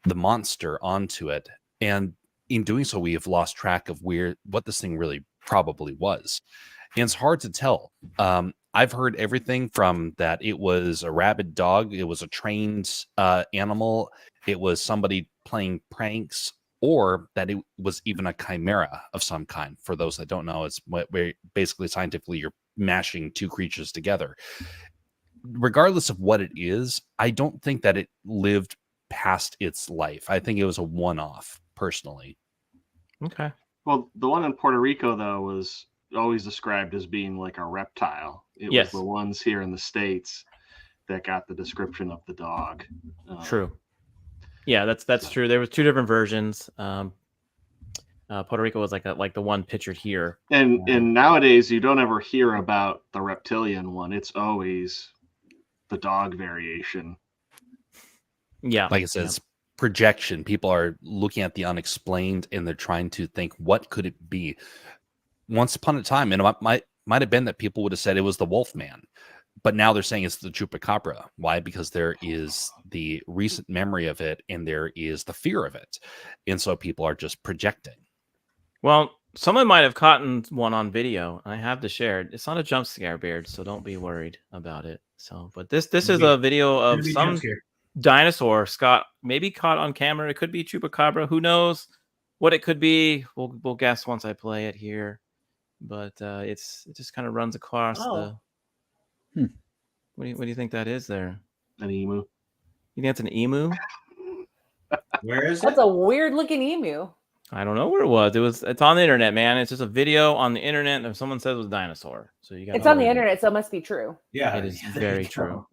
the monster onto it. And in doing so, we have lost track of what this thing really probably was. And it's hard to tell. I've heard everything from that it was a rabid dog, it was a trained animal, it was somebody playing pranks, or that it was even a chimera of some kind. For those that don't know, it's where basically scientifically you're mashing 2 creatures together. Regardless of what it is, I don't think that it lived past its life. I think it was a one-off, personally. Okay. Well, the one in Puerto Rico, though, was always described as being like a reptile. It was the ones here in the States that got the description of the dog. True. Yeah, that's true. There was 2 different versions. Puerto Rico was like the one pictured here. And nowadays you don't ever hear about the reptilian one. It's always the dog variation. Yeah. Like it says, projection. People are looking at the unexplained, and they're trying to think, what could it be? Once upon a time, and it might have been that people would have said it was the wolf man. But now they're saying it's the Chupacabra. Why? Because there is the recent memory of it, and there is the fear of it. And so people are just projecting. Well, someone might have caught one on video. I have to share it. It's not a jump scare, Beard, so don't be worried about it. So, but this is a video of some dinosaur Scott maybe caught on camera. It could be Chupacabra. Who knows what it could be? We'll guess once I play it here. But it just kind of runs across the. What do you think that is there? An emu. You think that's an emu? Where is That's a weird looking emu. I don't know where it was. It's on the internet, man. It's just a video on the internet, and someone says it was a dinosaur. So you got. It's on the internet, so it must be true. Yeah, it is very true.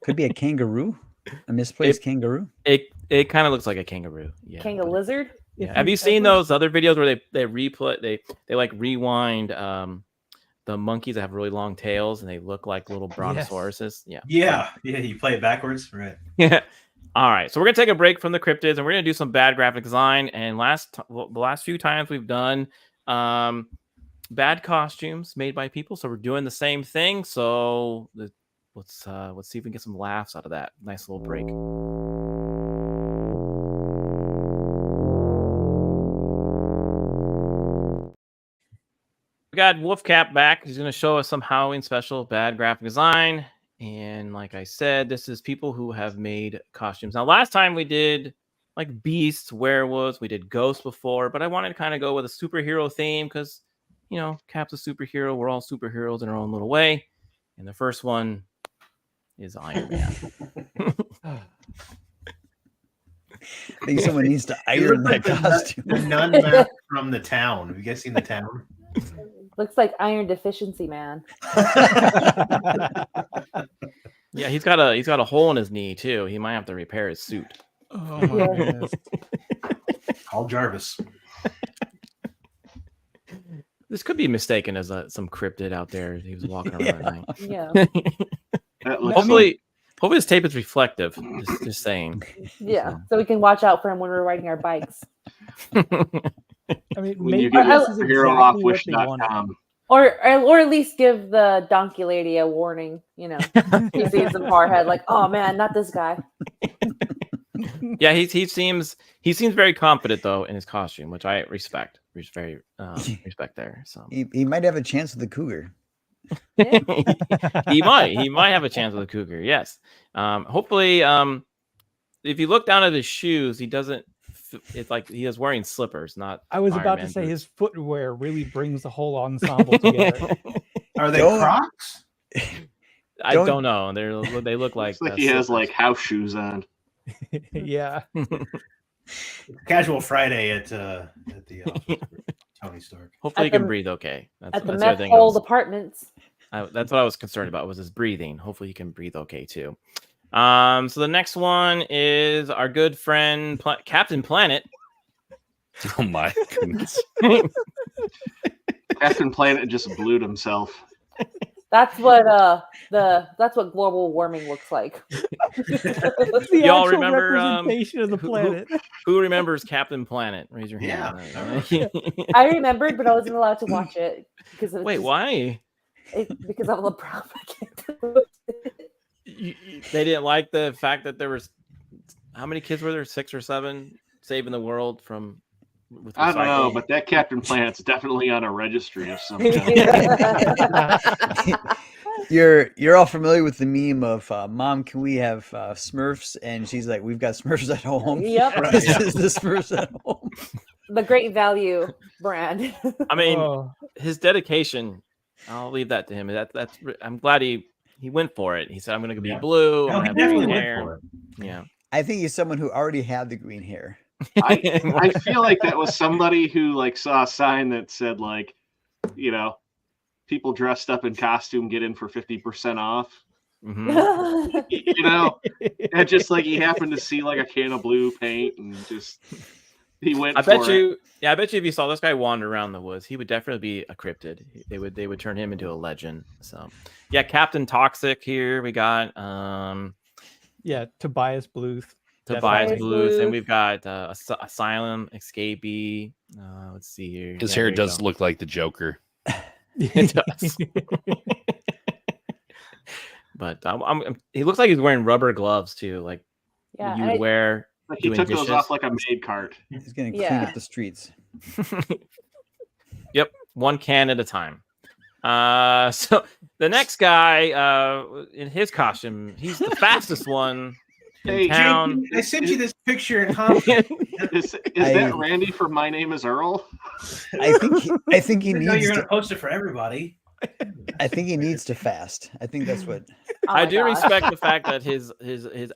Could be a kangaroo, a misplaced kangaroo. It kind of looks like a kangaroo. Yeah. Kangaroo lizard. Yeah. Have you seen those other videos where they like rewind the monkeys that have really long tails and they look like little brontosauruses? Yeah. You play it backwards, right? Yeah. All right, so we're gonna take a break from the cryptids, and we're gonna do some bad graphic design. And the last few times we've done bad costumes made by people, so we're doing the same thing. So let's see if we can get some laughs out of that. Nice little break. We got Wolfcap back. He's gonna show us some Halloween special bad graphic design. And like I said, this is people who have made costumes. Now, last time we did like beasts, werewolves, we did ghosts before, but I wanted to kind of go with a superhero theme because, you know, Cap's a superhero. We're all superheroes in our own little way. And the first one is Iron Man. I think someone needs to iron that costume. The nun map from The Town. Have you guys seen The Town? Looks like iron deficiency man. Yeah, he's got a hole in his knee too. He might have to repair his suit. Oh my goodness. Call Jarvis. This could be mistaken as some cryptid out there. He was walking around at night. Yeah. Hopefully his tape is reflective. Just saying. Yeah. So we can watch out for him when we're riding our bikes. I mean, When maybe you get this is exactly what they wanted. heroofwish.com. Or at least give the donkey lady a warning, you know. He sees the forehead like, oh man, not this guy. Yeah, he seems very confident though in his costume, which I respect. There's very respect there. So He might have a chance with the cougar. he might have a chance with a cougar. Yes. Hopefully, if you look down at his shoes, he doesn't. It's like he is wearing slippers, not. I was Iron about Man to say boots. his footwear really brings the whole ensemble together. Are they Don't- Crocs? I don't know. They look like. Looks like he has like house shoes on. Yeah. Casual Friday at the Tony Stark. Hopefully, he At can the- breathe okay. That's At the the meth other thing I hold was- apartments. That's what I was concerned about was his breathing. Hopefully he can breathe okay too. So the next one is our good friend Captain Planet. Oh my goodness. Captain Planet just blued himself. That's what that's what global warming looks like. It's the Y'all actual remember, representation of the planet. Who remembers Captain Planet? Raise your hand. I remembered, but I wasn't allowed to watch it because of Wait, why? Because of the propaganda. They didn't like the fact that there was how many kids were there? 6 or 7 saving the world from. With I don't know, recycling? but that Captain Planet's definitely on a registry of some kind. You're all familiar with the meme of Mom, can we have Smurfs? And she's like, we've got Smurfs at home. Yep. This is the Smurfs at home. The Great Value brand. I mean, his dedication. I'll leave that to him. That's. I'm glad he went for it. He said, "I'm going to be blue. No, I'm he gonna have definitely green went hair." for it. Yeah. I think he's someone who already had the green hair. I feel like that was somebody who like saw a sign that said like, you know, people dressed up in costume get in for 50% off. Mm-hmm. You know, and just like he happened to see like a can of blue paint and just he went. I for bet it. you. Yeah, I bet you if you saw this guy wander around the woods, he would definitely be a cryptid. They would turn him into a legend. So, yeah, Captain Toxic here. We got Yeah, Tobias Bluth. Tobias Tobias Bluth, Bluth. and we've got Asylum Escapee. Let's see here. His Yeah, hair there you does go. look like the Joker. It does. But he looks like he's wearing rubber gloves too, like Yeah, you and would wear. Like he doing took those dishes. off like a maid cart. He's going to clean Yeah. up the streets. Yep, one can at a time. So the next guy, in his costume, he's the fastest one in Hey, town. I sent you this picture in Hopkins. Is that Randy from My Name Is Earl? I think he No, needs you're to, gonna post it for everybody. I think he needs to fast. I think that's what Oh I my do gosh. respect the fact that his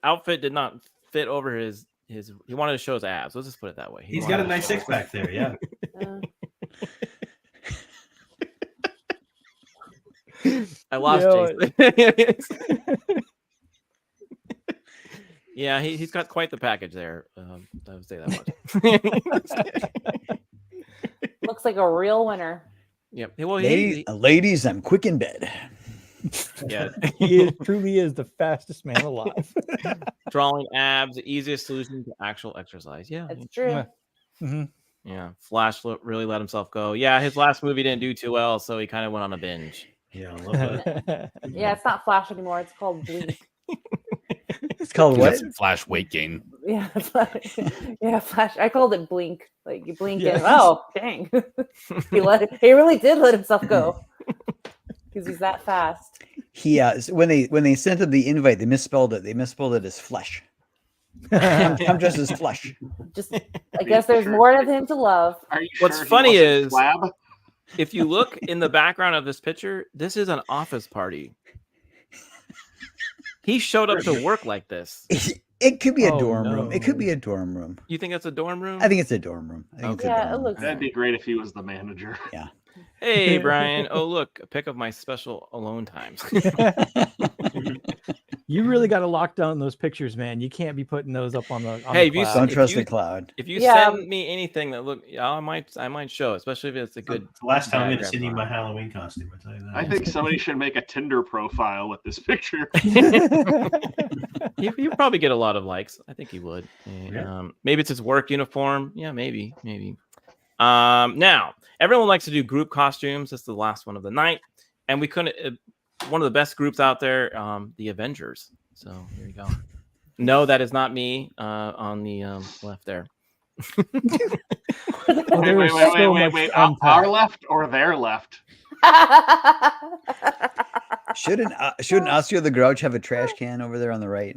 outfit did not fit over his. He wanted to show his abs. Let's just put it that way. He's got a nice six pack there. Yeah. I lost Yo. Jason. Yeah, he's got quite the package there. I would say that much. Looks like a real winner. Yep. Well, ladies, I'm quick in bed. Yeah, he truly is the fastest man alive. Drawing abs, the easiest solution to actual exercise. Yeah, That's true. Mm-hmm. Yeah, Flash really let himself go. Yeah, his last movie didn't do too well, so he kind of went on a binge. Yeah, I love that. Yeah, it's not Flash anymore. It's called Blink. It's called what? Flash weight gain. Yeah, yeah, Flash. I called it Blink. Like you blink Yes. and oh, dang. He really did let himself go because he's that fast. He when they sent him the invite, they misspelled it. They misspelled it as flesh. I'm just as flesh. Just, I guess there's more of him to love. Are you What's sure he funny wasn't is Flab? if you look in the background of this picture, this is an office party. He showed up to work like this. It could be a Oh, dorm room. It no. could be a dorm room. You think that's a dorm room? I think it's a dorm room. I think it's a Yeah, dorm it room. looks. That'd be great if he was the manager. Yeah. Hey, Brian. Oh, look, a pic of my special alone times. You really got to lock down those pictures, man. You can't be putting those up on the. On Hey, the if you cloud. Don't if trust you- the cloud. If you Yeah. send me anything that look, yeah, I might show, especially if it's a good. The last time I'm going to bad send you my grandpa. Halloween costume. I tell you that. I think somebody should make a Tinder profile with this picture. He probably get a lot of likes. I think he would. Yeah. Maybe it's his work uniform. Yeah, maybe. Now everyone likes to do group costumes. This is the last one of the night, and we couldn't. One of the best groups out there, the Avengers. So here you go. No, that is not me. On the left there. Oh, there is so much to unpack. Our left or their left? Shouldn't Oscar the Grouch have a trash can over there on the right?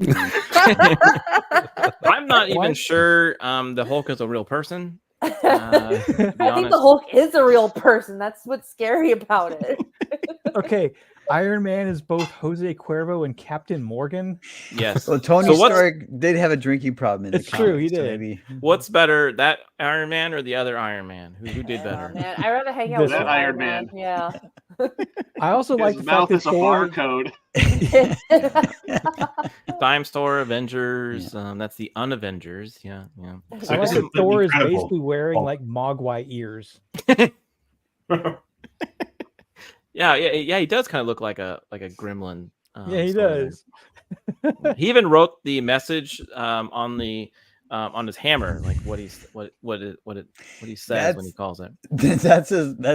I'm not even What? sure the Hulk is a real person. I To be think honest. the Hulk is a real person. That's what's scary about it. Okay, Iron Man is both Jose Cuervo and Captain Morgan. Yes. Well, Tony So what's- Stark did have a drinking problem in the It's true, he comics, so did. maybe- What's better, that Iron Man or the other Iron Man? Who did Oh, better? man, I'd rather hang out with This one. Iron Iron Man. Yeah. I also like His the fact mouth that is a Thor. barcode. Dime Store, Avengers. That's the Unavengers. Yeah. I like So that Thor is incredible. basically wearing Hulk. like Mogwai ears. Yeah. He does kind of look like a gremlin. Yeah, he sort of. does. He even wrote the message on his hammer, like what he says when he calls it. That's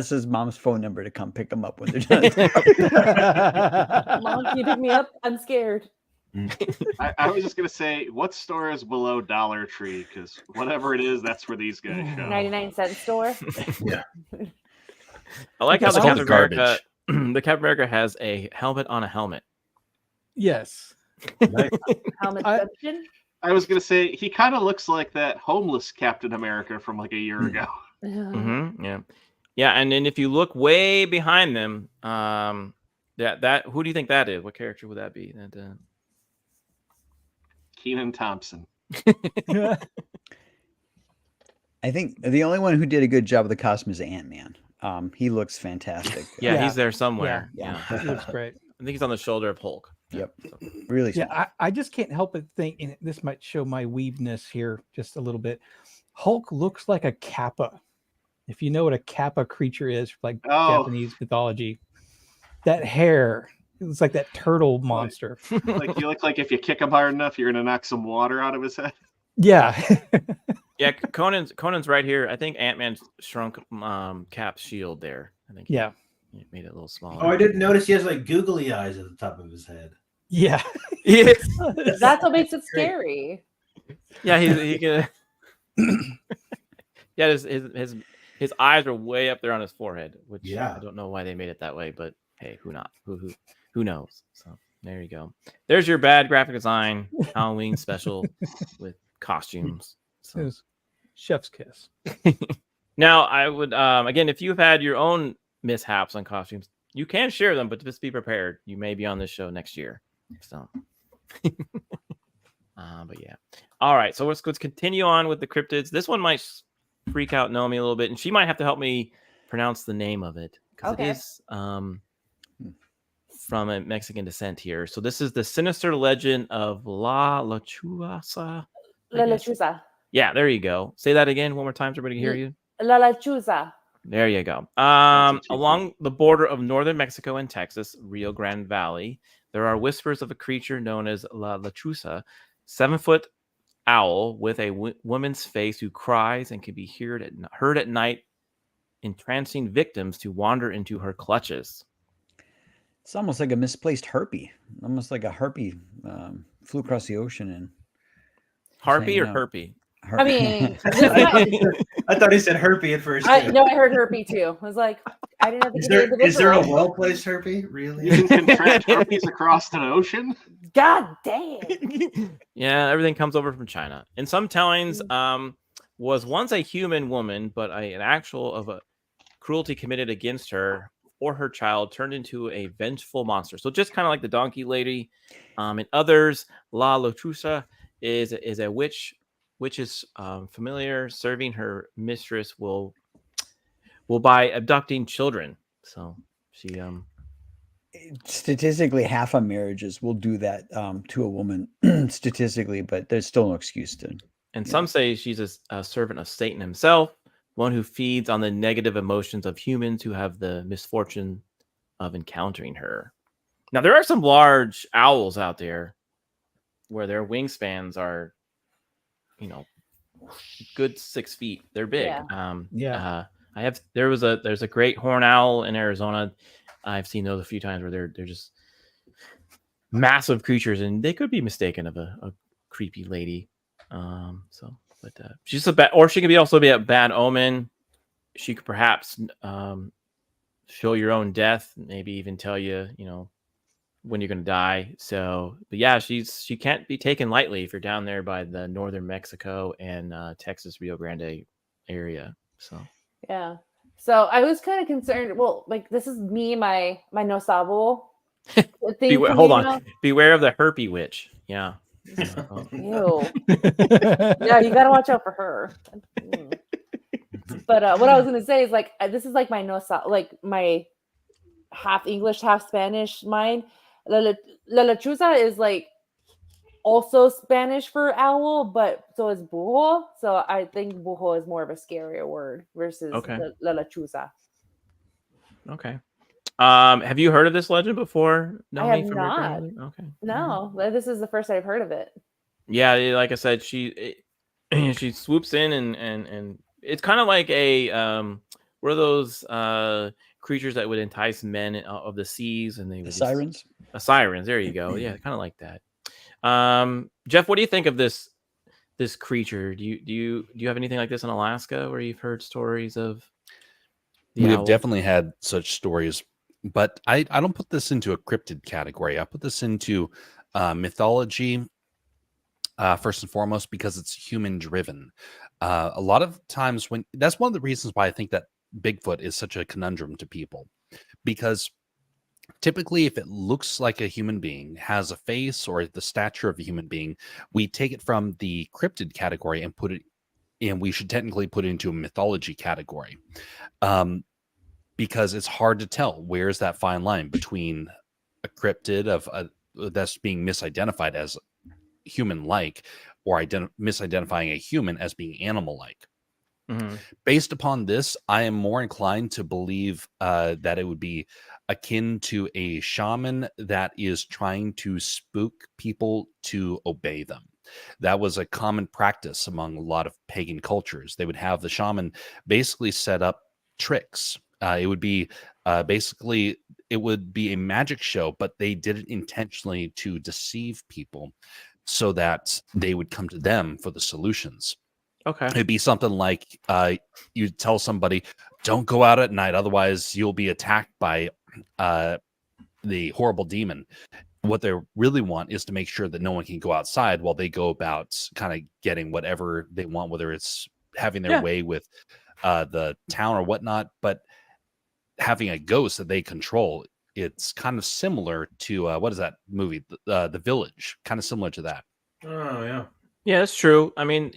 his mom's phone number to come pick him up when they're done. Mom, can you pick me up? I'm scared. I was just gonna say, what store is below Dollar Tree? Because whatever it is, that's where these guys show. 99-cent store. Yeah. I like how It's the called Captain garbage. America, the Captain America has a helmet on a helmet. Yes. Helmet I- section. I was gonna say he kind of looks like that homeless Captain America from like a year ago. Yeah, and then if you look way behind them, that who do you think that is? What character would that be? That Keenan Thompson. I think the only one who did a good job of the costume is Ant-Man. He looks fantastic. yeah, Yeah. he's there somewhere. Yeah. Yeah. It looks great. I think he's on the shoulder of Hulk. Yep. Really Yeah, smart. I just can't help but think, and this might show my weebness here just a little bit. Hulk looks like a kappa. If you know what a kappa creature is, like Oh. Japanese mythology, that hair, it's like that turtle monster. Like you look like if you kick him hard enough, you're gonna knock some water out of his head. Yeah. Yeah, Conan's right here. I think Ant-Man shrunk Cap's shield there. I think Yeah. he made it a little smaller. Oh, I didn't notice he has like googly eyes at the top of his head. Yeah. That's what makes it scary. Yeah, he can. Yeah, his eyes are way up there on his forehead, which Yeah. I don't know why they made it that way, but hey, who knows? So there you go. There's your bad graphic design Halloween special with costumes. It So was chef's kiss. now I would again, if you've had your own mishaps on costumes, you can share them, but just be prepared. You may be on this show next year. So but yeah. All right, so let's continue on with the cryptids. This one might freak out Nomi a little bit, and she might have to help me pronounce the name of it because Okay. it is from a Mexican descent here. So this is the sinister legend of La Lechuza. La Lechuza. Yeah, there you go. Say that again one more time so everybody can hear you. La Lechuza. There you go. Along the border of northern Mexico and Texas, Rio Grande Valley, there are whispers of a creature known as La Lechuza, 7-foot owl with a woman's face who cries and can be heard at night, entrancing victims to wander into her clutches. It's almost like a misplaced harpy. Almost like a harpy flew across the ocean and harpy or herpy? I mean, I thought he said herpy at first. I heard herpy too. I was like, I didn't have to Is there a well-placed herpy? Really? You can contract herpes across an ocean? God damn. Yeah, everything comes over from China. In some tellings, was once a human woman, but an actual of a cruelty committed against her or her child turned into a vengeful monster. So just kind of like the donkey lady. In others, La Lechuza is a witch. Which is familiar, serving her mistress will by abducting children. So she statistically half of marriages will do that to a woman statistically, but there's still no excuse to. And some say she's a servant of Satan himself, one who feeds on the negative emotions of humans who have the misfortune of encountering her. Now there are some large owls out there where their wingspans are, good 6 feet. They're big. There's a great horned owl in Arizona. I've seen those a few times where they're just massive creatures, and they could be mistaken of a creepy lady. She's a bad, or she could also be a bad omen. She could perhaps show your own death, maybe even tell you, when you're going to die. So, but yeah, she can't be taken lightly if you're down there by the northern Mexico and Texas, Rio Grande area. So, yeah. So I was kind of concerned. Well, like this is me, my no sabo thing. Hold on. Beware of the herpy witch. Yeah. Ew. Yeah, you got to watch out for her. But what I was going to say is like, this is like my my half English, half Spanish mind. La Lechuza is like also Spanish for owl, but so is bujo. So I think bujo is more of a scarier word versus La Lechuza. Okay. Have you heard of this legend before? I have not. Okay. No, this is the first I've heard of it. Yeah, like I said, she swoops in and it's kind of like a what are those creatures that would entice men of the seas, and they would sirens. Sirens. There you go. Yeah, kind of like that. Jeff, what do you think of this creature? Do you have anything like this in Alaska where you've heard stories of? We have definitely had such stories, but I don't put this into a cryptid category. I put this into mythology first and foremost because it's human driven. A lot of times that's one of the reasons why I think that Bigfoot is such a conundrum to people, because typically if it looks like a human being, has a face or the stature of a human being, we take it from the cryptid category and put it, and we should technically put it into a mythology category, because it's hard to tell where's that fine line between a cryptid that's being misidentified as human-like or misidentifying a human as being animal-like. Mm-hmm. Based upon this, I am more inclined to believe that it would be akin to a shaman that is trying to spook people to obey them. That was a common practice among a lot of pagan cultures. They would have the shaman basically set up tricks. It would be basically a magic show, but they did it intentionally to deceive people so that they would come to them for the solutions. Okay. It'd be something like you tell somebody, don't go out at night, otherwise you'll be attacked by the horrible demon. What they really want is to make sure that no one can go outside while they go about kind of getting whatever they want, whether it's having their way with the town or whatnot. But having a ghost that they control, it's kind of similar to what is that movie, The Village? Kind of similar to that. Oh yeah. Yeah, that's true. I mean,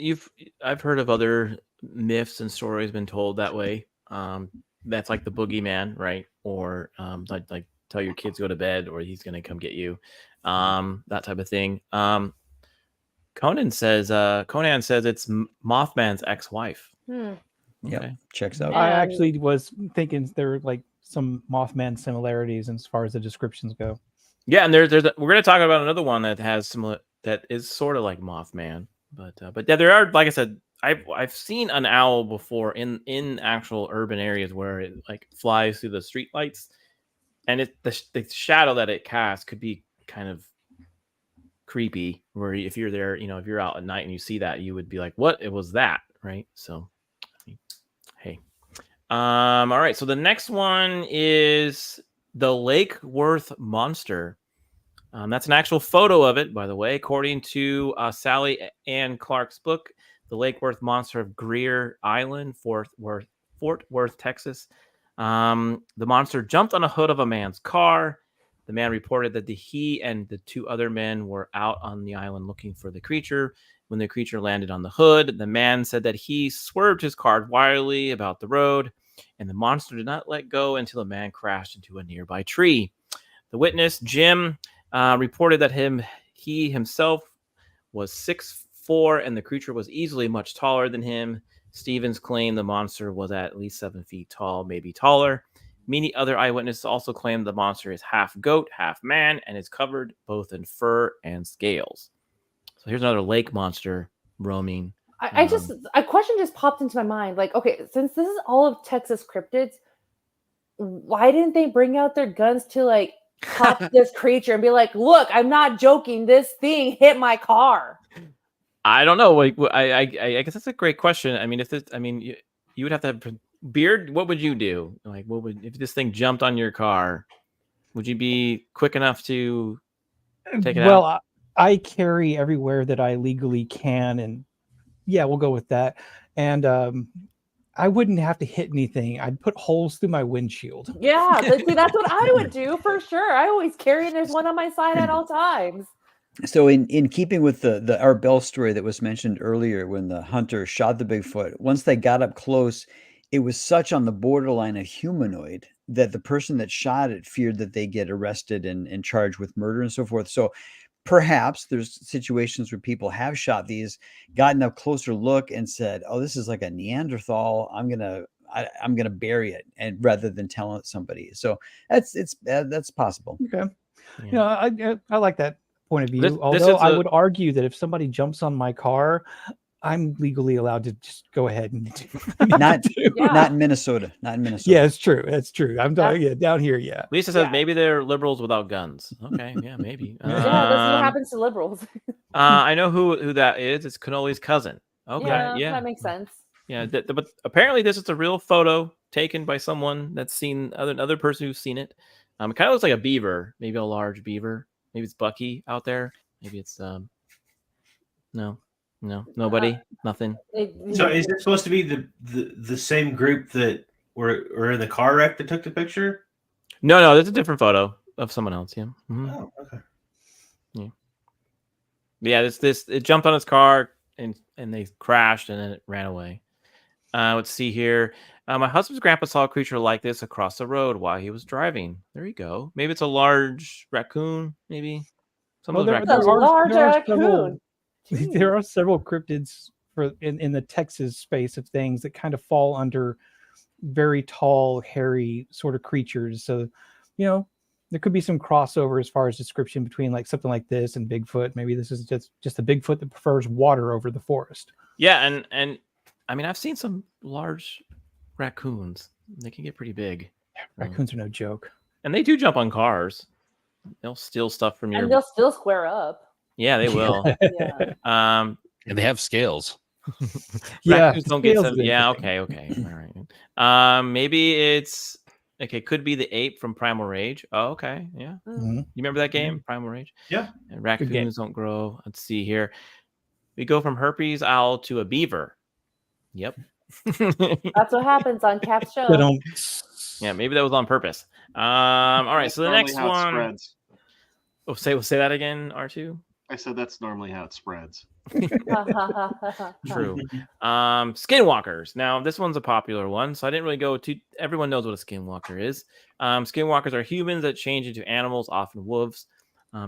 I've heard of other myths and stories been told that way. That's like the boogeyman, right? Or like tell your kids to go to bed, or he's gonna come get you. That type of thing. Conan says it's Mothman's ex-wife. Hmm. Yep, checks out. I actually was thinking there were like some Mothman similarities as far as the descriptions go. Yeah, and we're gonna talk about another one that has similar, that is sort of like Mothman, but yeah, there are, like I said, I've seen an owl before in actual urban areas where it like flies through the street lights, and the shadow that it casts could be kind of creepy. Where if you're there, if you're out at night and you see that, you would be like, "What? It was that?" Right? So, hey, all right. So the next one is the Lake Worth monster. That's an actual photo of it, by the way. According to Sally Ann Clark's book, The Lake Worth Monster of Greer Island, Fort Worth, Texas. The monster jumped on a hood of a man's car. The man reported that he and the two other men were out on the island looking for the creature. When the creature landed on the hood, the man said that he swerved his car wildly about the road, and the monster did not let go until the man crashed into a nearby tree. The witness, Jim, reported that he himself was 6'4", and the creature was easily much taller than him. Stevens claimed the monster was at least 7 feet tall, maybe taller. Many other eyewitnesses also claimed the monster is half goat, half man, and is covered both in fur and scales. So here's another lake monster roaming. A question just popped into my mind. Like, okay, since this is all of Texas cryptids, why didn't they bring out their guns to like pop this creature and be like, "Look, I'm not joking. This thing hit my car." I don't know. Like, I guess that's a great question. I mean, you would have to have beard. What would you do? Like, if this thing jumped on your car? Would you be quick enough to take it out? Well, I carry everywhere that I legally can, and yeah, we'll go with that. And I wouldn't have to hit anything. I'd put holes through my windshield. Yeah, see, that's what I would do for sure. I always carry, and there's one on my side at all times. So in keeping with the Art Bell story that was mentioned earlier, when the hunter shot the Bigfoot, once they got up close, it was such on the borderline of humanoid that the person that shot it feared that they get arrested and charged with murder and so forth. So perhaps there's situations where people have shot these, gotten a closer look and said, "Oh, this is like a Neanderthal. I'm gonna bury it," and rather than telling somebody. So that's possible. Okay, Yeah. I like that point of view. This Although is I would argue that if somebody jumps on my car, I'm legally allowed to just go ahead and not in Minnesota. Not in Minnesota. Yeah, it's true. It's true. I'm down here. Yeah. Lisa says maybe they're liberals without guns. Okay, yeah, maybe. Yeah, that's what happens to liberals. I know who that is. It's Cannoli's cousin. Okay, yeah, that makes sense. Yeah, but apparently this is a real photo taken by someone that's seen another person who's seen it. It kind of looks like a beaver, maybe a large beaver. Maybe it's Bucky out there. Maybe it's no, nobody, nothing. So is it supposed to be the same group that were in the car wreck that took the picture? No, there's a different photo of someone else. Yeah. Mm-hmm. Oh, okay. Yeah. It jumped on his car and they crashed and then it ran away. Let's see here. My husband's grandpa saw a creature like this across the road while he was driving. There you go. Maybe it's a large raccoon. Maybe some of the raccoons. There are several cryptids in the Texas space of things that kind of fall under very tall, hairy sort of creatures. So, there could be some crossover as far as description between like something like this and Bigfoot. Maybe this is just a Bigfoot that prefers water over the forest. Yeah, and I mean I've seen some large raccoons. They can get pretty big. Raccoons are no joke. And they do jump on cars. They'll steal stuff from your. And they'll still square up. Yeah, they will. Yeah. And they have scales. Raccoons don't get some. Yeah. Okay. All right. Maybe it's okay. Could be the ape from Primal Rage. Oh, okay. Yeah. Mm-hmm. You remember that game, Primal Rage? Yeah. And raccoons don't grow. Let's see here. We go from herpes owl to a beaver. Yep. That's what happens on Cap's show. Yeah, maybe that was on purpose. All right. So the next one. Oh, say that again, R2. I said that's normally how it spreads. True. Skinwalkers. Now, this one's a popular one, so I didn't really go to. Everyone knows what a skinwalker is. Skinwalkers are humans that change into animals, often wolves.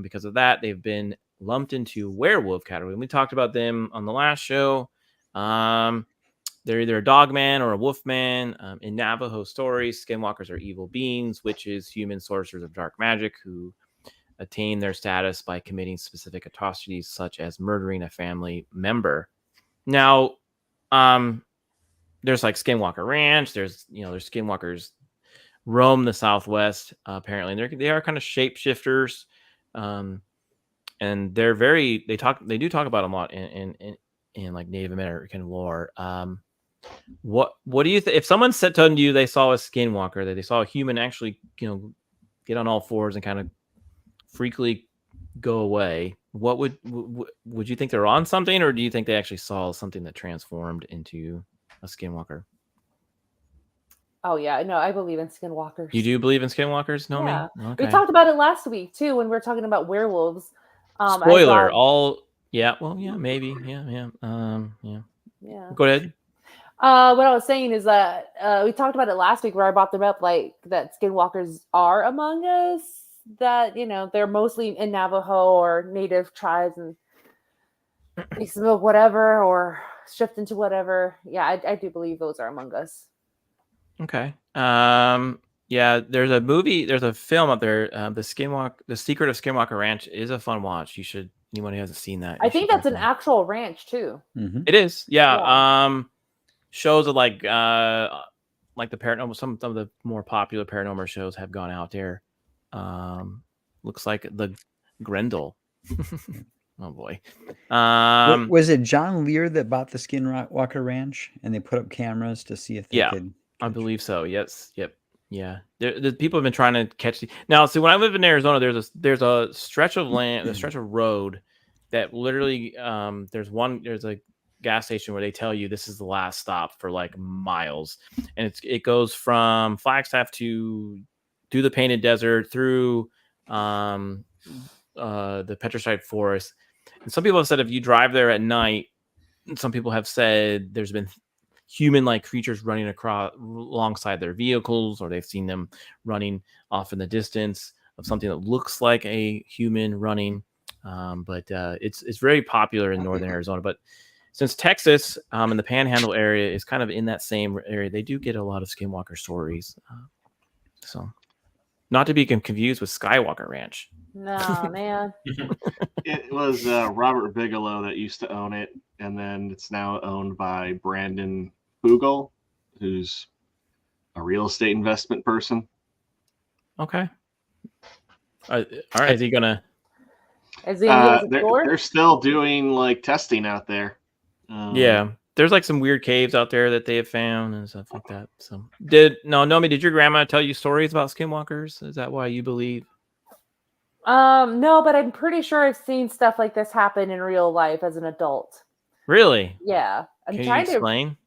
Because of that, they've been lumped into werewolf category. We talked about them on the last show. They're either a dog man or a wolf man. In Navajo stories, skinwalkers are evil beings, witches, human sorcerers of dark magic who attain their status by committing specific atrocities such as murdering a family member. Now, there's like Skinwalker Ranch. There's skinwalkers roam the Southwest apparently. And they are kind of shapeshifters, and they're very they do talk about them a lot in like Native American lore. What do you think if someone told you they saw a skinwalker, that they saw a human actually get on all fours and kind of freakily go away? What would you think they're on something, or do you think they actually saw something that transformed into a skinwalker? Oh yeah, no, I believe in skinwalkers. You do believe in skinwalkers, Nomi? Yeah. Okay. We talked about it last week too when we were talking about werewolves. Spoiler, maybe. Yeah. Go ahead. What I was saying is that we talked about it last week where I brought them up, like that skinwalkers are among us, that they're mostly in Navajo or native tribes, and they smoke whatever or shift into whatever. Yeah, I do believe those are among us. Okay. Yeah, there's a film out there, The Secret of Skinwalker Ranch is a fun watch. Anyone who hasn't seen that. I think that's an actual ranch too. Mm-hmm. It is. Yeah. Shows of like the paranormal, some of the more popular paranormal shows have gone out there. Looks like the Grendel. Oh boy. Was it John Lear that bought the Skinwalker Ranch and they put up cameras to see if they could? I believe so. Yes. Yep. Yeah. The people have been trying to catch now. See, when I live in Arizona, there's a stretch of land, a stretch of road that literally there's a gas station where they tell you this is the last stop for like miles, and it goes from Flagstaff to the Painted Desert through the Petrified Forest. And some people have said if you drive there at night, some people have said there's been human-like creatures running across alongside their vehicles, or they've seen them running off in the distance of something that looks like a human running. But it's very popular in northern Arizona. But since Texas and the Panhandle area is kind of in that same area, they do get a lot of skinwalker stories. So, not to be confused with Skywalker Ranch. No, man. It was Robert Bigelow that used to own it, and then it's now owned by Brandon Bogle, who's a real estate investment person. Okay. All right. Is he gonna? They're still doing like testing out there. Yeah, there's like some weird caves out there that they have found and stuff like that. So, Nomi, did your grandma tell you stories about skinwalkers? Is that why you believe? No, but I'm pretty sure I've seen stuff like this happen in real life as an adult. Really? Yeah. Can you explain?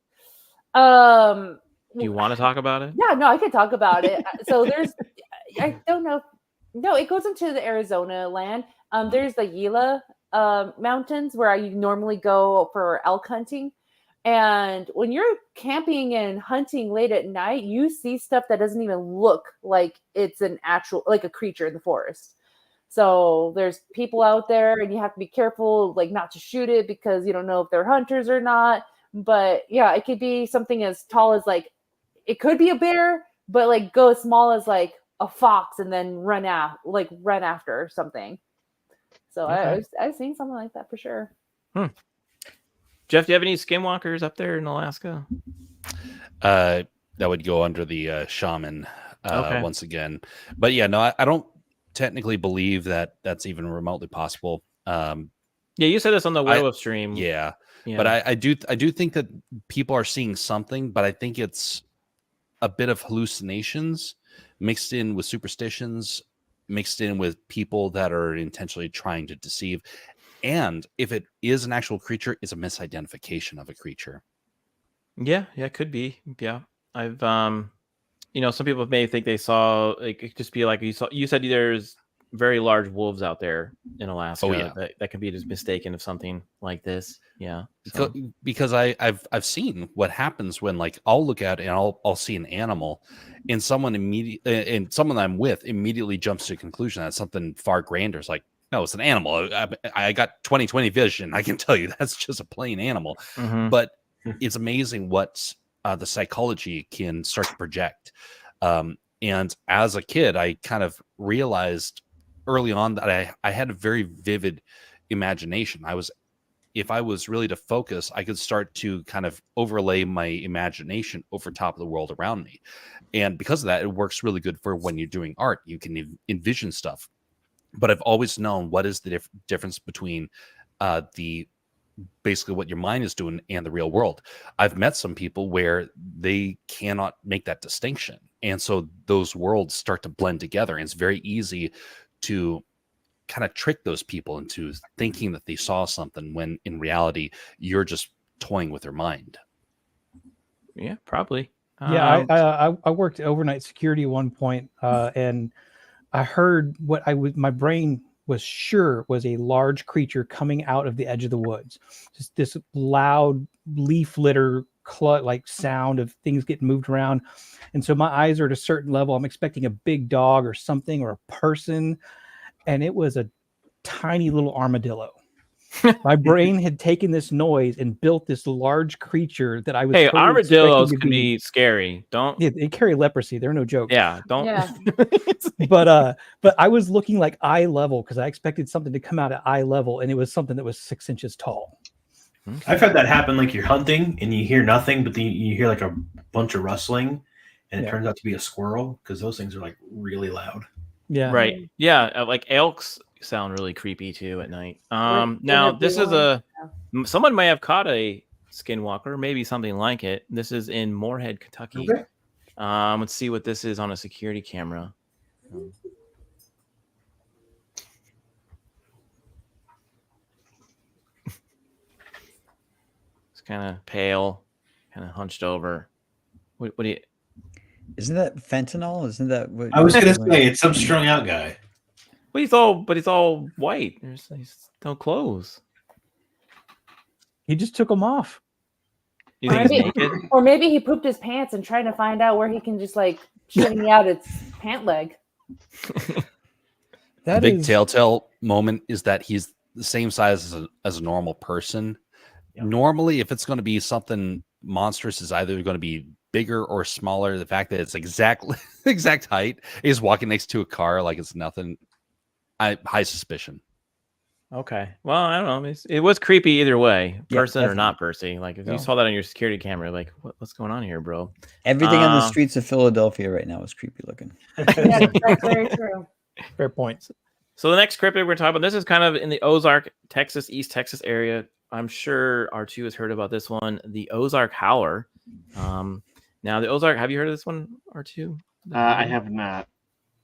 Do you want to talk about it? Yeah, no, I can talk about it. So I don't know. No, it goes into the Arizona land. There's the Gila mountains where you normally go for elk hunting. And when you're camping and hunting late at night, you see stuff that doesn't even look like it's like a creature in the forest. So there's people out there and you have to be careful, like not to shoot it because you don't know if they're hunters or not. But yeah, it could be something as tall as like, it could be a bear, but like go as small as like a fox and then run after something. So okay. I've seen something like that for sure. Jeff, do you have any skinwalkers up there in Alaska? That would go under the shaman once again. But yeah, no, I don't technically believe that that's even remotely possible. Yeah, you said this on the werewolf stream. Yeah. But I do think that people are seeing something, but I think it's a bit of hallucinations mixed in with superstitions, mixed in with people that are intentionally trying to deceive. And if it is an actual creature, it's a misidentification of a creature. Yeah, it could be. Yeah. I've some people may think they saw, like, it could just be like you said there's very large wolves out there in Alaska. Oh, yeah. that can be just mistaken of something like this. Yeah, so. Because I've seen what happens when, like, I'll look at it and I'll see an animal, and someone I'm with immediately jumps to a conclusion that something far grander. It's like, no, it's an animal. I got 20/20 vision. I can tell you that's just a plain animal. Mhm. But it's amazing what the psychology can start to project. And as a kid, I kind of realized early on that I had a very vivid imagination. If I was really to focus, I could start to kind of overlay my imagination over top of the world around me. And because of that, it works really good for when you're doing art. You can envision stuff. But I've always known what is the difference between basically what your mind is doing and the real world. I've met some people where they cannot make that distinction. And so those worlds start to blend together. And it's very easy to kind of trick those people into thinking that they saw something when in reality, you're just toying with their mind. Yeah, probably. Yeah, I worked overnight security at one point, and I heard what my brain was sure was a large creature coming out of the edge of the woods. Just this loud leaf litter like sound of things getting moved around. And so my eyes are at a certain level. I'm expecting a big dog or something or a person. And it was a tiny little armadillo. My brain had taken this noise and built this large creature that I was. Hey, totally armadillos expecting to can be scary. Don't. Yeah, they carry leprosy. They're no joke. Yeah, don't. Yeah. But I was looking like eye level because I expected something to come out at eye level, and it was something that was 6 inches tall. I've had that happen. Like you're hunting and you hear nothing, but then you hear like a bunch of rustling, and it turns out to be a squirrel because those things are like really loud. Yeah. Right. Yeah. Like elks sound really creepy too at night. Now this is someone may have caught a skinwalker, maybe something like it. This is in Moorhead, Kentucky. Okay. Let's see what this is on a security camera. It's kind of pale, kind of hunched over. What do you? Isn't that fentanyl? Isn't that what I was gonna say? It's some strung out guy. Well, he's all white. He's no clothes. He just took them off. You think he's naked? Or maybe he pooped his pants and trying to find out where he can just like shimmy out its pant leg. The big telltale moment is that he's the same size as a normal person. Yep. Normally, if it's going to be something monstrous, is either going to be bigger or smaller. The fact that it's exact height is walking next to a car like it's nothing. High suspicion. Okay. Well, I don't know. It was creepy either way, person definitely. or not person. Like if you saw that on your security camera, like what's going on here, bro? Everything on the streets of Philadelphia right now is creepy looking. Yeah, that's very true. Fair point. So the next cryptid we're talking about, this is kind of in the Ozark, Texas, East Texas area. I'm sure R2 has heard about this one, the Ozark Howler. Now the Ozark, have you heard of this one, R2? I have not.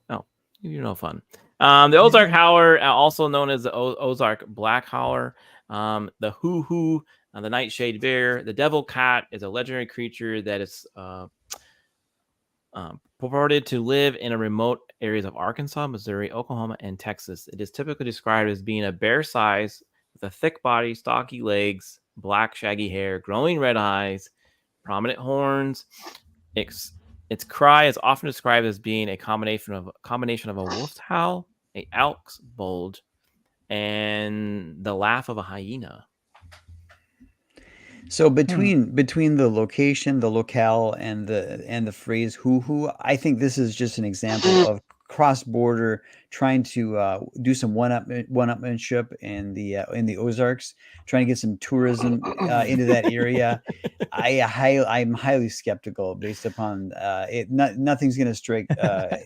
Oh, you're no fun. The Ozark Howler, also known as the Ozark Black Howler, the Hoo-Hoo, the Nightshade Bear, the Devil Cat is a legendary creature that is purported to live in a remote areas of Arkansas, Missouri, Oklahoma, and Texas. It is typically described as being a bear size with a thick body, stocky legs, black shaggy hair, glowing red eyes, prominent horns. Its cry is often described as being a combination of a wolf's howl, a elk's bulge, and the laugh of a hyena. So between the location, the locale, and the phrase "hoo-hoo," I think this is just an example of cross-border trying to do some one-upmanship in the Ozarks, trying to get some tourism into that area. I'm highly skeptical based upon it. Nothing's going to strike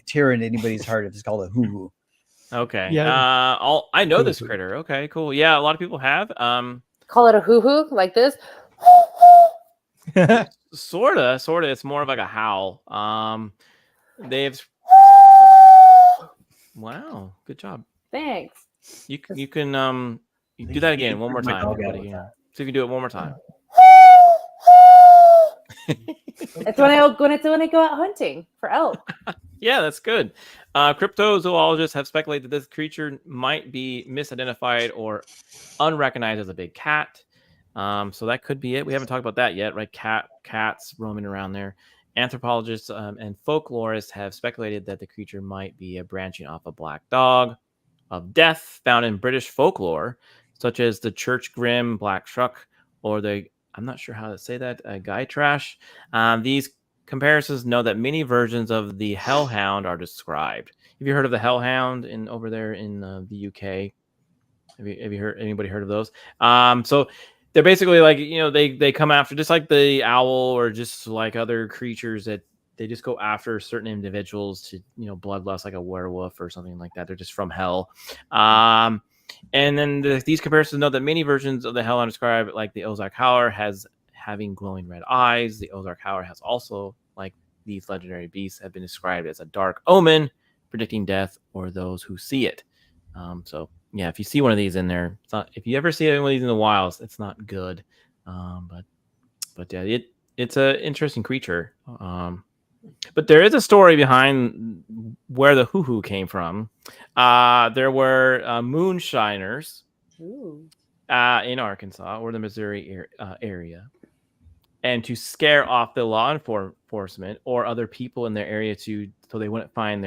terror in anybody's heart if it's called a hoo-hoo. Okay. Yeah. I know this critter. Okay, cool. Yeah, a lot of people have. Call it a hoo-hoo like this. Sorta. It's more of like a howl. They've. Wow, good job. Thanks. You can do that again one more time. See if you can do it one more time. It's when I go out hunting for elk. Yeah, that's good. Cryptozoologists have speculated that this creature might be misidentified or unrecognized as a big cat. So that could be it. We haven't talked about that yet, right? Cats roaming around there. Anthropologists and folklorists have speculated that the creature might be a branching off a black dog of death found in British folklore, such as the Church Grim, Black Shuck, or the, I'm not sure how to say that, Guy Trash. These comparisons know that many versions of the hellhound are described. Have you heard of the hellhound over there in the UK? Have you heard, anybody heard of those? So they're basically like, they come after, just like the owl or just like other creatures, that they just go after certain individuals to, bloodlust, like a werewolf or something like that. They're just from hell. And then these comparisons note that many versions of the hellhound describe, like the Ozark Howler has having glowing red eyes. The Ozark Howler has also, like these legendary beasts, have been described as a dark omen, predicting death or those who see it. So yeah, if you see one of these in there, it's not, if you ever see one of these in the wilds, it's not good. But yeah, it's an interesting creature. But there is a story behind where the hoo-hoo came from. There were moonshiners in Arkansas or the Missouri area, and to scare off the law enforcement or other people in their area, so they wouldn't find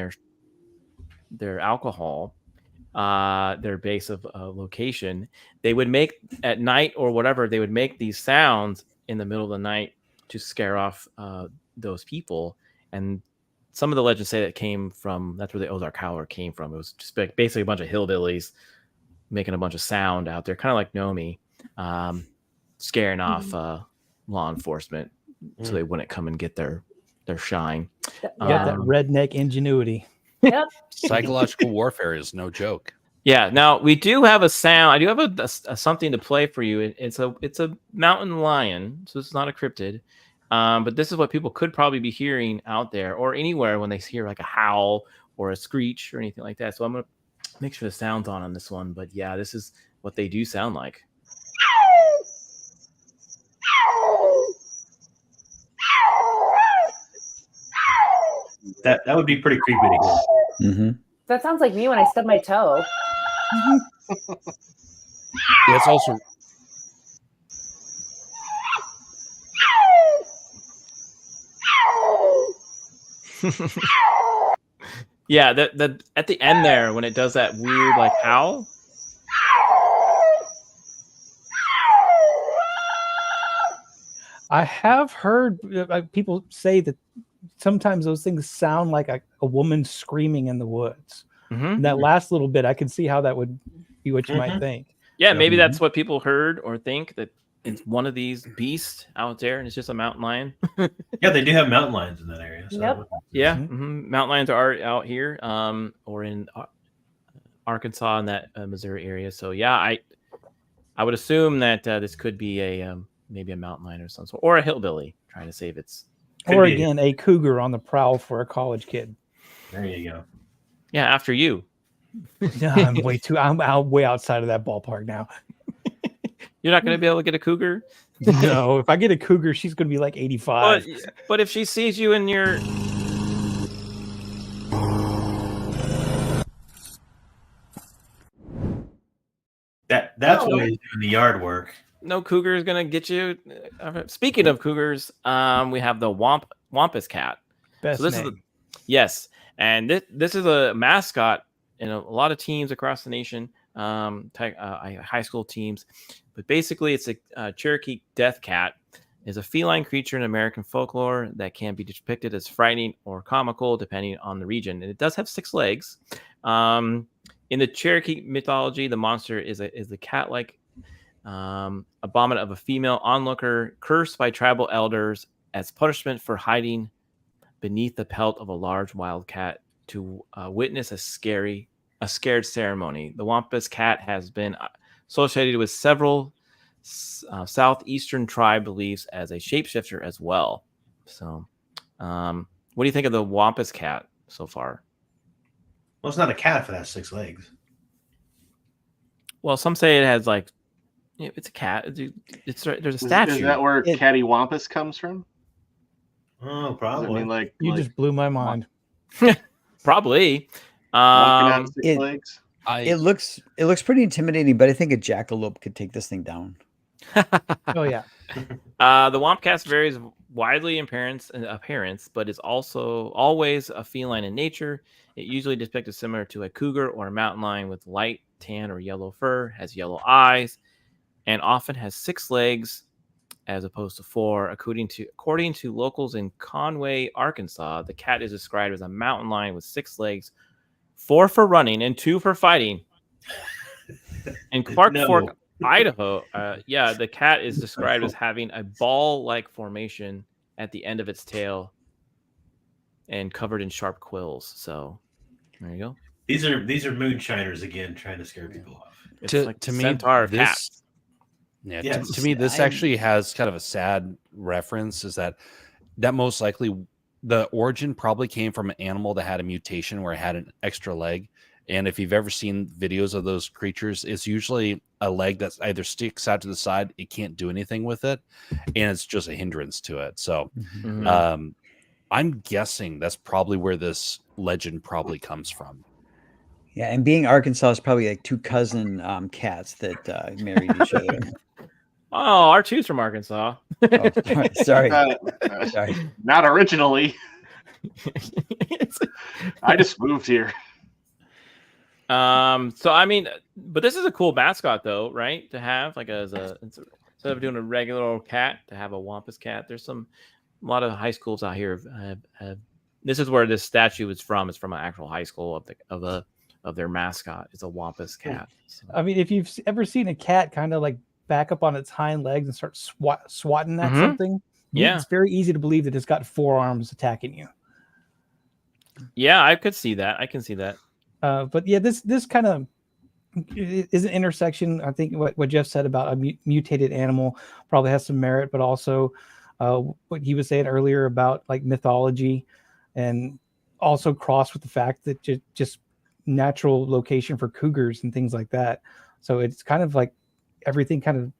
their alcohol, their base of location, they would make at night or whatever, they would make these sounds in the middle of the night to scare off those people. And some of the legends say that's where the Ozark Howler came from. It was just basically a bunch of hillbillies making a bunch of sound out there, kind of like Nomi, scaring off law enforcement so they wouldn't come and get their shine. Yeah, that redneck ingenuity. Yep. Psychological warfare is no joke. Yeah. Now we do have a sound. I do have a something to play for you. It's a mountain lion, so it's not a cryptid. But this is what people could probably be hearing out there or anywhere when they hear like a howl or a screech or anything like that. So I'm gonna make sure the sound's on this one. But yeah, this is what they do sound like. That would be pretty creepy to hear. Mm-hmm. That sounds like me when I stub my toe. It's also Yeah, the at the end there when it does that weird like howl. I have heard people say that sometimes those things sound like a woman screaming in the woods. And that last little bit, I can see how that would be what you might think. Yeah, maybe that's what people heard or think, that it's one of these beasts out there and it's just a mountain lion. Yeah, they do have mountain lions in that area. So Yep. Yeah, mountain lions are out here or in Arkansas and that Missouri area. So yeah, I would assume that this could be a maybe a mountain lion or some sort, or a hillbilly trying to save its. Or again, a cougar on the prowl for a college kid. There you go. Yeah, after you. I'm way outside of that ballpark now. You're not going to be able to get a cougar? No, if I get a cougar, she's going to be like 85. But if she sees you in your... That's why he's doing the yard work. No cougar is going to get you. Speaking of cougars, we have the Wampus cat. Best so this name. Yes, and this is a mascot in a lot of teams across the nation, high school teams. But basically, it's a Cherokee death cat. Is a feline creature in American folklore that can be depicted as frightening or comical depending on the region. And it does have 6 legs. In the Cherokee mythology, the monster is the cat-like abomination of a female onlooker cursed by tribal elders as punishment for hiding beneath the pelt of a large wild cat to witness a scared ceremony. The Wampus cat has been associated with several southeastern tribe beliefs as a shapeshifter as well. So, what do you think of the Wampus cat so far? Well, it's not a cat if it has 6 legs. Well, some say it has it's a cat. There's a statue. Is that where cattywampus comes from? Oh, Does it probably. mean like You just blew my mind. Probably. walking on 6 It- legs? It looks pretty intimidating, but I think a jackalope could take this thing down. Oh yeah. The Wompcast varies widely in appearance, but is also always a feline in nature. It usually depicted similar to a cougar or a mountain lion with light tan or yellow fur, has yellow eyes, and often has 6 legs as opposed to 4. According to locals in Conway, Arkansas, the cat is described as a mountain lion with 6 legs, 4 for running and 2 for fighting. In Clark Fork, Idaho, the cat is described as having a ball-like formation at the end of its tail and covered in sharp quills. So there you go. These are moonshiners again, trying to scare people off. It's To- like to me, centaur this- cats. Yeah, Yes. to me, this actually has kind of a sad reference. Is that most likely the origin probably came from an animal that had a mutation where it had an extra leg. And if you've ever seen videos of those creatures, it's usually a leg that's either sticks out to the side, it can't do anything with it, and it's just a hindrance to it. So I'm guessing that's probably where this legend probably comes from. Yeah, and being Arkansas is probably like 2 cousin cats that married each other. Oh, R2's from Arkansas. Oh, sorry. Sorry. Not originally. I just moved here. So I mean, but this is a cool mascot though, right? To have like instead of doing a regular old cat, to have a Wampus cat. There's a lot of high schools out here have this is where this statue is from. It's from an actual high school of their mascot. It's a Wampus cat. So. I mean, if you've ever seen a cat kind of like back up on its hind legs and start swatting at something, it's very easy to believe that it's got 4 arms attacking you. Yeah, I could see that. I can see that. But yeah, this kind of is an intersection. I think what Jeff said about a mutated animal probably has some merit, but also what he was saying earlier about like mythology, and also crossed with the fact that just natural location for cougars and things like that. So it's kind of like everything kind of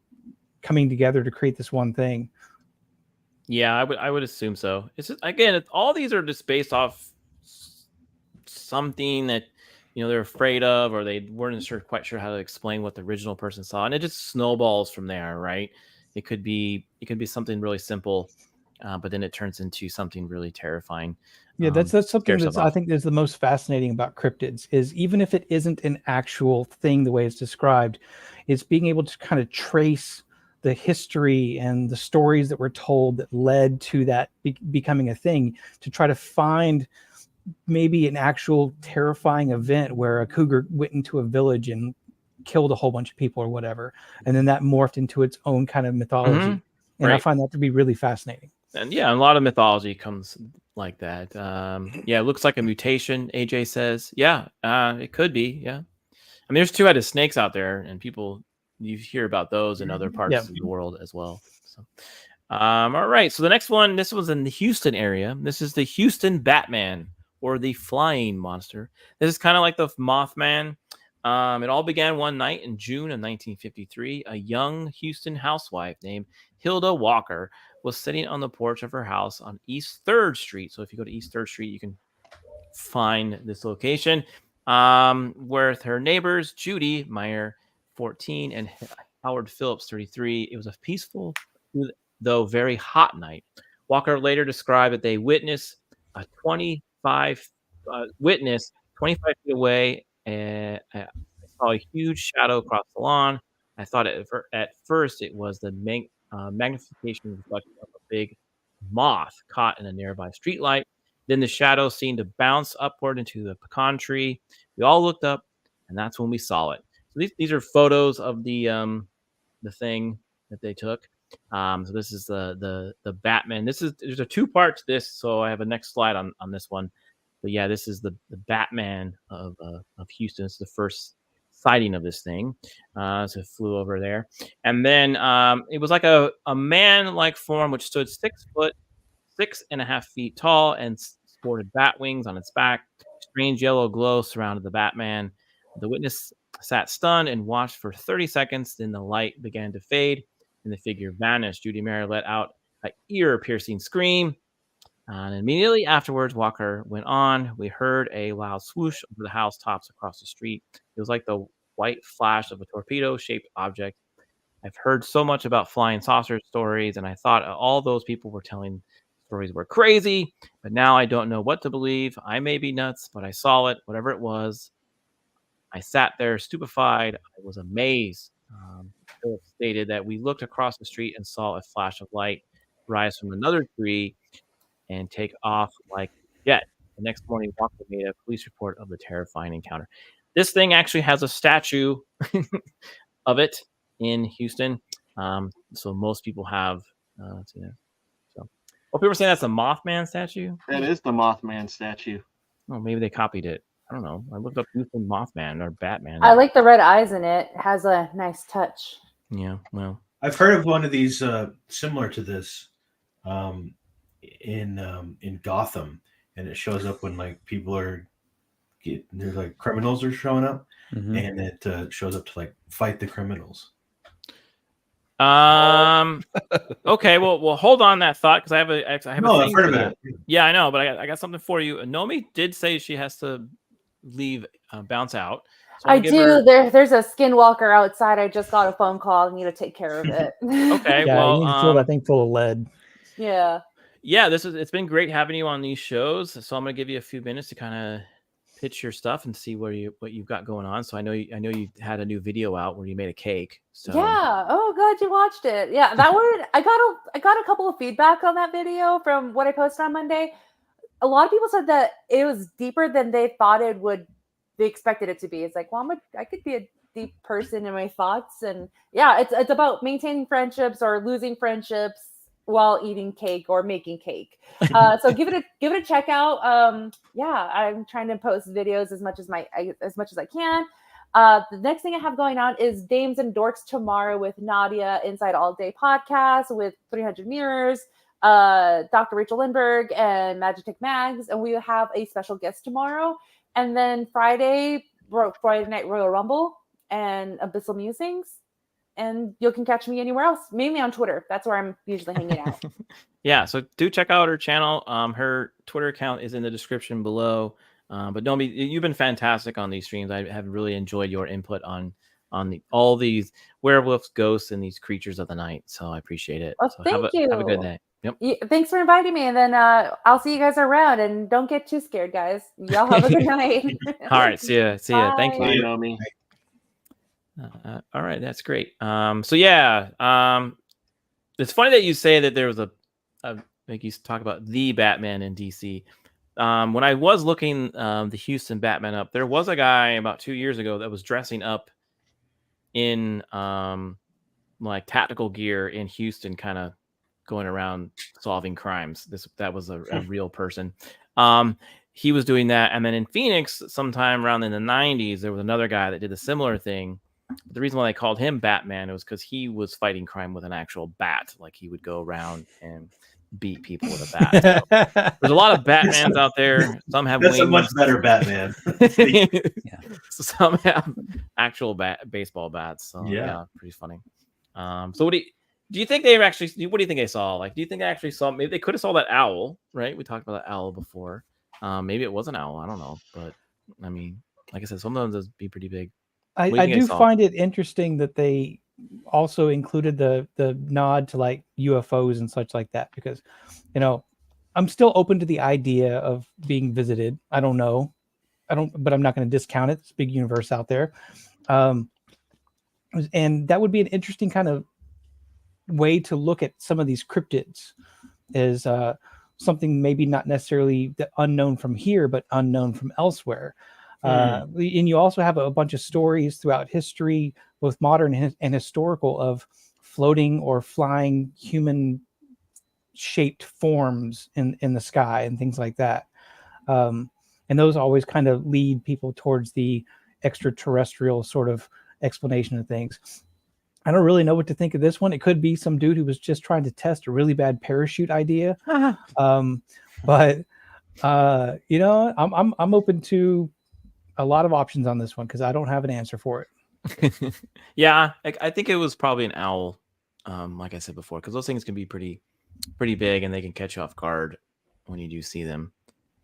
coming together to create this one thing. Yeah, I would assume so. It's just, again, all these are just based off something that they're afraid of, or they weren't quite sure how to explain what the original person saw, and it just snowballs from there, right? It could be something really simple, but then it turns into something really terrifying. Yeah, that's something that I think is the most fascinating about cryptids, is even if it isn't an actual thing the way it's described, it's being able to kind of trace the history and the stories that were told that led to that becoming a thing, to try to find maybe an actual terrifying event where a cougar went into a village and killed a whole bunch of people or whatever, and then that morphed into its own kind of mythology. And I find that to be really fascinating. And yeah, a lot of mythology comes like that. It looks like a mutation, AJ says. Yeah, it could be. Yeah. I mean, there's 2-headed snakes out there, and you hear about those in other parts of the world as well. So, all right. So the next one, this was in the Houston area. This is the Houston Batman, or the flying monster. This is kind of like the Mothman. It all began one night in June of 1953. A young Houston housewife named Hilda Walker was sitting on the porch of her house on East 3rd Street. So if you go to East 3rd Street, you can find this location, where her neighbors, Judy Meyer, 14, and Howard Phillips, 33. It was a peaceful, though very hot night. Walker later described that they witnessed a 25 feet away, and I saw a huge shadow across the lawn. I thought at first it was the magnification reflection of a big moth caught in a nearby streetlight. Then the shadow seemed to bounce upward into the pecan tree. We all looked up, and that's when we saw it. So these are photos of the thing that they took. So this is the Batman. There's a 2-part to this, so I have a next slide on this one. But yeah, this is the Batman of Houston. It's the first sighting of this thing. So it flew over there, and then it was like a man-like form which stood 6'6.5 feet tall, and sported bat wings on its back. Strange yellow glow surrounded the Batman. The witness sat stunned and watched for 30 seconds. Then the light began to fade, and the figure vanished. Judy Meyer let out an ear-piercing scream. And immediately afterwards, Walker went on. We heard a loud swoosh over the housetops across the street. It was like the white flash of a torpedo-shaped object. I've heard so much about flying saucer stories, and I thought all those people were telling stories were crazy, but now I don't know what to believe. I may be nuts, but I saw it, whatever it was. I sat there stupefied. I was amazed. Philip stated that we looked across the street and saw a flash of light rise from another tree and take off like a jet. The next morning, Walker made a police report of the terrifying encounter. This thing actually has a statue of it in Houston. So most people have seen it. So, people are saying that's a Mothman statue. That is the Mothman statue. Oh, maybe they copied it. I don't know. I looked up Houston Mothman or Batman. I like the red eyes in it. It has a nice touch. Yeah, well, I've heard of one of these similar to this in Gotham, and it shows up when like people are there's like criminals are showing up, and it shows up to like fight the criminals. Okay, well, hold on that thought because I have a I've heard of it. Yeah, I know, but I got something for you. Nomi did say she has to leave, bounce out. So I do. There's a skinwalker outside. I just got a phone call. I need to take care of it. Okay, Yeah, well, you need to fill that thing full of lead. Yeah. Yeah, it's been great having you on these shows. So I'm gonna give you a few minutes to kind of pitch your stuff and see what you've got going on. So I know you had a new video out where you made a cake. So Yeah. Oh, glad you watched it. Yeah, that one. I got a couple of feedback on that video from what I posted on Monday. A lot of people said that it was deeper than they thought it would. They expected it to be. It's like, well, I could be a deep person in my thoughts, and yeah, it's about maintaining friendships or losing friendships while eating cake or making cake. So give it a check out. Yeah, I'm trying to post videos as much as I can. The next thing I have going on is Dames and Dorks tomorrow with Nadia Inside All Day podcast with 300 Mirrors, Dr. Rachel Lindbergh, and Magitech Mags, and we have a special guest tomorrow. And then Friday Night Royal Rumble and Abyssal Musings. And you can catch me anywhere else, mainly on Twitter. That's where I'm usually hanging out. Yeah, so do check out her channel. Her Twitter account is in the description below. But Nomi, you've been fantastic on these streams. I have really enjoyed your input on all these werewolves, ghosts, and these creatures of the night. So I appreciate it. Well, so thank you. Have a good day. Yep. Yeah, thanks for inviting me. And then I'll see you guys around. And don't get too scared, guys. Y'all have a good night. All right. See ya. Thank you. Bye, Nomi. All right. That's great. So yeah. It's funny that you say that there was a like you talk about the Batman in DC. When I was looking the Houston Batman up, there was a guy about 2 years ago that was dressing up in like tactical gear in Houston, kind of going around solving crimes. That was a real person. He was doing that, and then in Phoenix, sometime around in the 90s, there was another guy that did a similar thing. But the reason why they called him Batman was because he was fighting crime with an actual bat. Like he would go around and beat people with a bat. So there's a lot of Batmans out there. Some have That's wings. a much better Batman. So some have actual baseball bats. So yeah, pretty funny. So what do you think they actually? What do you think they saw? Like, do you think they actually saw? Maybe they could have saw that owl, right? We talked about that owl before. Maybe it was an owl. I don't know, but I mean, like I said, sometimes those be pretty big. I do find it interesting that they also included the nod to like UFOs and such like that, because I'm still open to the idea of being visited. But I'm not going to discount it. It's a big universe out there. And that would be an interesting kind of way to look at some of these cryptids, is something maybe not necessarily unknown from here, but unknown from elsewhere. And you also have a bunch of stories throughout history, both modern and historical, of floating or flying human shaped forms in the sky and things like that. And those always kind of lead people towards the extraterrestrial sort of explanation of things. I don't really know what to think of this one. It could be some dude who was just trying to test a really bad parachute idea. But I'm open to a lot of options on this one because I don't have an answer for it. Yeah, I think it was probably an owl, like I said before, because those things can be pretty big and they can catch you off guard when you do see them.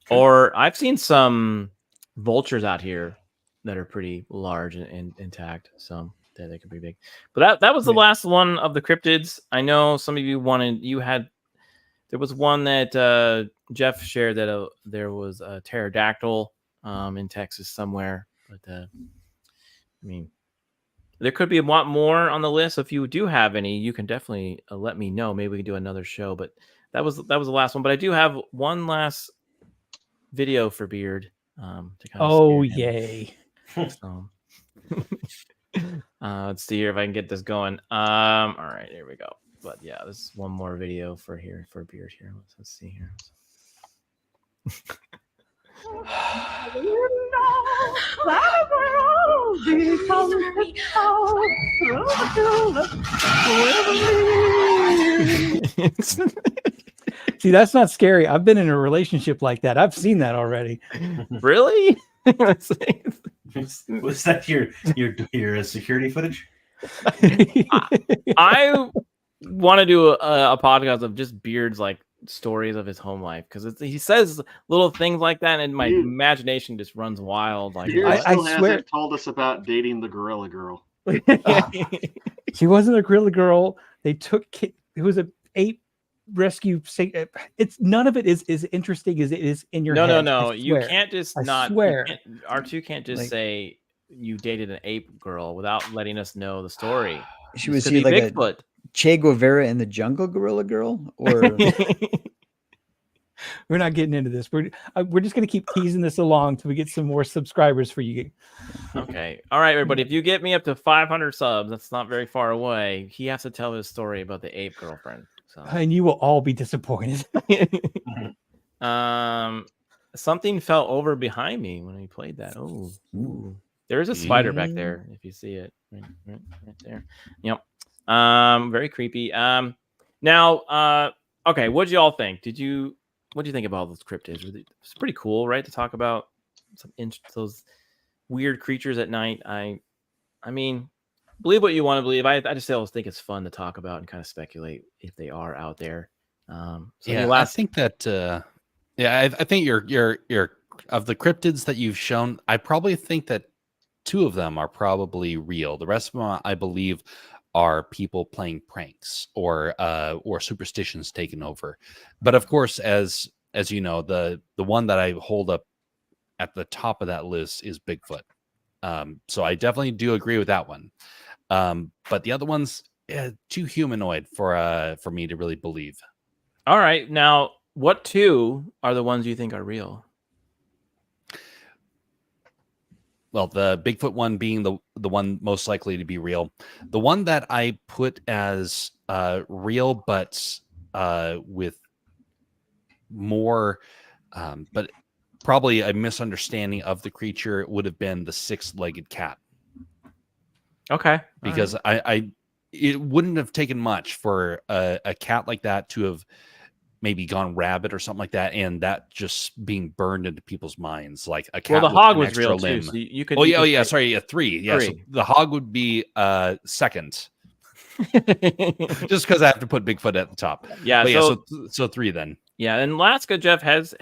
Or I've seen some vultures out here that are pretty large and intact, so they could be big. But that was the last one of the cryptids. I know some of you there was one that Jeff shared that there was a pterodactyl in Texas somewhere, but I mean, there could be a lot more on the list. If you do have any, you can definitely let me know. Maybe we can do another show. But that was the last one. But I do have one last video for Beard. To kind of yay! So, let's see here if I can get this going. All right, here we go. But yeah, this is one more video for Beard here. Let's see here. See, that's not scary. I've been in a relationship like that. I've seen that already. Really? Was that your security footage? I want to do a podcast of just Beard's like stories of his home life, because he says little things like that, and my imagination just runs wild. Like I swear, told us about dating the gorilla girl. She wasn't a gorilla girl. They took it was an ape rescue. It's none of it is as interesting as it is in your head. No. You can't just swear. R2 can't just say you dated an ape girl without letting us know the story. She was like Bigfoot. Che Guevara in the Jungle gorilla girl, or we're not getting into this. We're just going to keep teasing this along till we get some more subscribers for you. Okay. All right, everybody. If you get me up to 500 subs, that's not very far away. He has to tell his story about the ape girlfriend. So. And you will all be disappointed. Something fell over behind me when we played that. Oh, there's a spider back there. If you see it, right there. Yep. Very creepy. Now, okay, what did y'all think? What do you think about those cryptids? It's pretty cool, right? To talk about those weird creatures at night. I mean, believe what you want to believe. I just always think it's fun to talk about and kind of speculate if they are out there. I think that. I think you're of the cryptids that you've shown. I probably think that 2 of them are probably real. The rest of them, I believe, are people playing pranks or superstitions taken over. But of course, as you know, the one that I hold up at the top of that list is Bigfoot. So I definitely do agree with that one. But the other one's too humanoid for me to really believe. All right, now what 2 are the ones you think are real? Well, the Bigfoot one being the one most likely to be real. The one that I put as real, but with more, but probably a misunderstanding of the creature would have been the 6-legged cat. Okay. Because it wouldn't have taken much for a cat like that to have maybe gone rabid or something like that, and that just being burned into people's minds. Like a cat. Well, the hog was real too. So you could. Sorry, 3. Yeah, so the hog would be second. Just because I have to put Bigfoot at the top. Yeah. So 3 then. Yeah, and Alaska Jeff has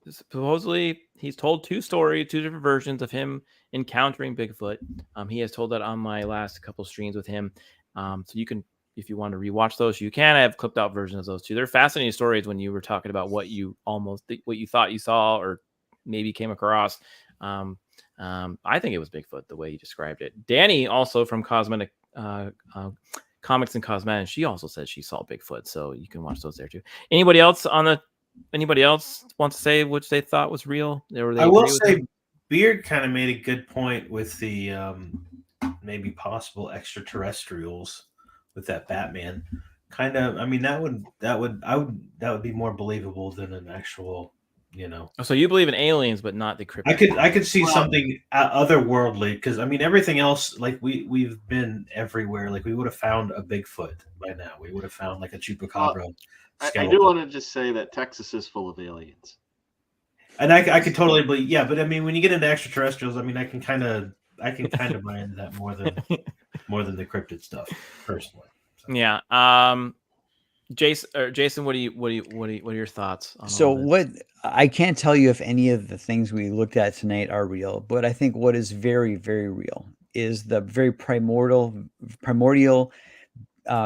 supposedly he's told 2 stories, 2 different versions of him encountering Bigfoot. He has told that on my last couple streams with him. So you can. If you want to rewatch those, you can. I have clipped out versions of those too. They're fascinating stories when you were talking about what you thought you saw or maybe came across. I think it was Bigfoot the way you described it. Danny, also from Cosmetic Comics and Cosmetics, she also said she saw Bigfoot, so you can watch those there too. Anybody else wants to say which they thought was real? I will say Beard kind of made a good point with the maybe possible extraterrestrials. With that Batman, kind of, I mean, that would be more believable than an actual, So you believe in aliens, but not the cryptid. I could see something otherworldly, because I mean everything else, like we've been everywhere. Like we would have found a Bigfoot by now. We would have found like a Chupacabra. I do want to just say that Texas is full of aliens, and I could totally believe. Yeah, but I mean, when you get into extraterrestrials, I mean, I can kind of buy into that more than the cryptid stuff personally. So. Yeah. Jason, what are your thoughts on So all this? what I can't tell you if any of the things we looked at tonight are real, but I think what is very, very real is the very primordial,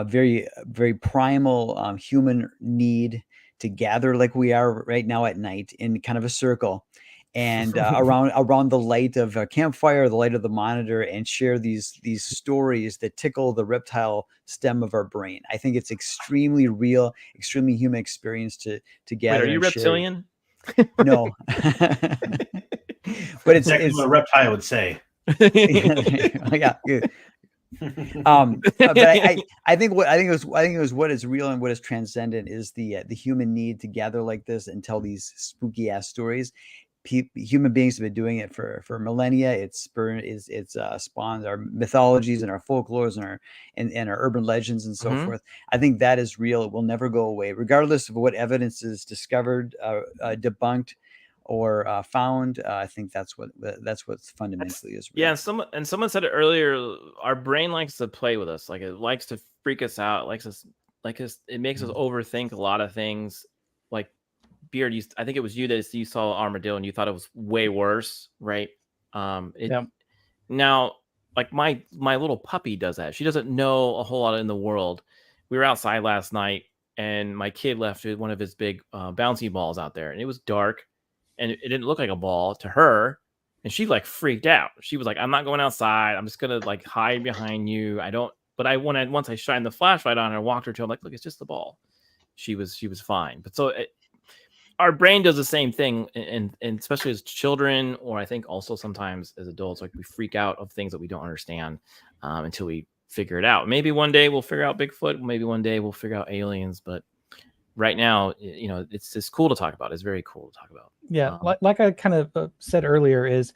very, very primal human need to gather like we are right now at night in kind of a circle and around the light of a campfire, the light of the monitor, and share these stories that tickle the reptile stem of our brain. I think it's extremely real, extremely human experience to gather. Wait, are you and share. reptilian? No, but it's what a reptile would say. yeah, good. But I think it was what is real and what is transcendent is the human need to gather like this and tell these spooky ass stories. Human beings have been doing it for millennia. It's spawns our mythologies and our folklores and our urban legends and so forth. I think that is real. It will never go away, regardless of what evidence is discovered, debunked, or found. I think that's what fundamentally is real. Yeah, and someone said it earlier. Our brain likes to play with us. Like, it likes to freak us out. It makes us overthink a lot of things. Like, Beard, I think it was you that you saw Armadillo and you thought it was way worse, right? Now, like my little puppy does that. She doesn't know a whole lot in the world. We were outside last night and my kid left one of his big bouncy balls out there, and it was dark and it didn't look like a ball to her, and she like freaked out. She was like, "I'm not going outside. I'm just gonna like hide behind you. Once I shined the flashlight on her, walked her to, I'm like, look, it's just the ball." She was fine. But so our brain does the same thing, and especially as children, or I think also sometimes as adults, like we freak out of things that we don't understand until we figure it out. Maybe one day we'll figure out Bigfoot. Maybe one day we'll figure out aliens. But right now, it's cool to talk about. It's very cool to talk about. Yeah, like I kind of said earlier, is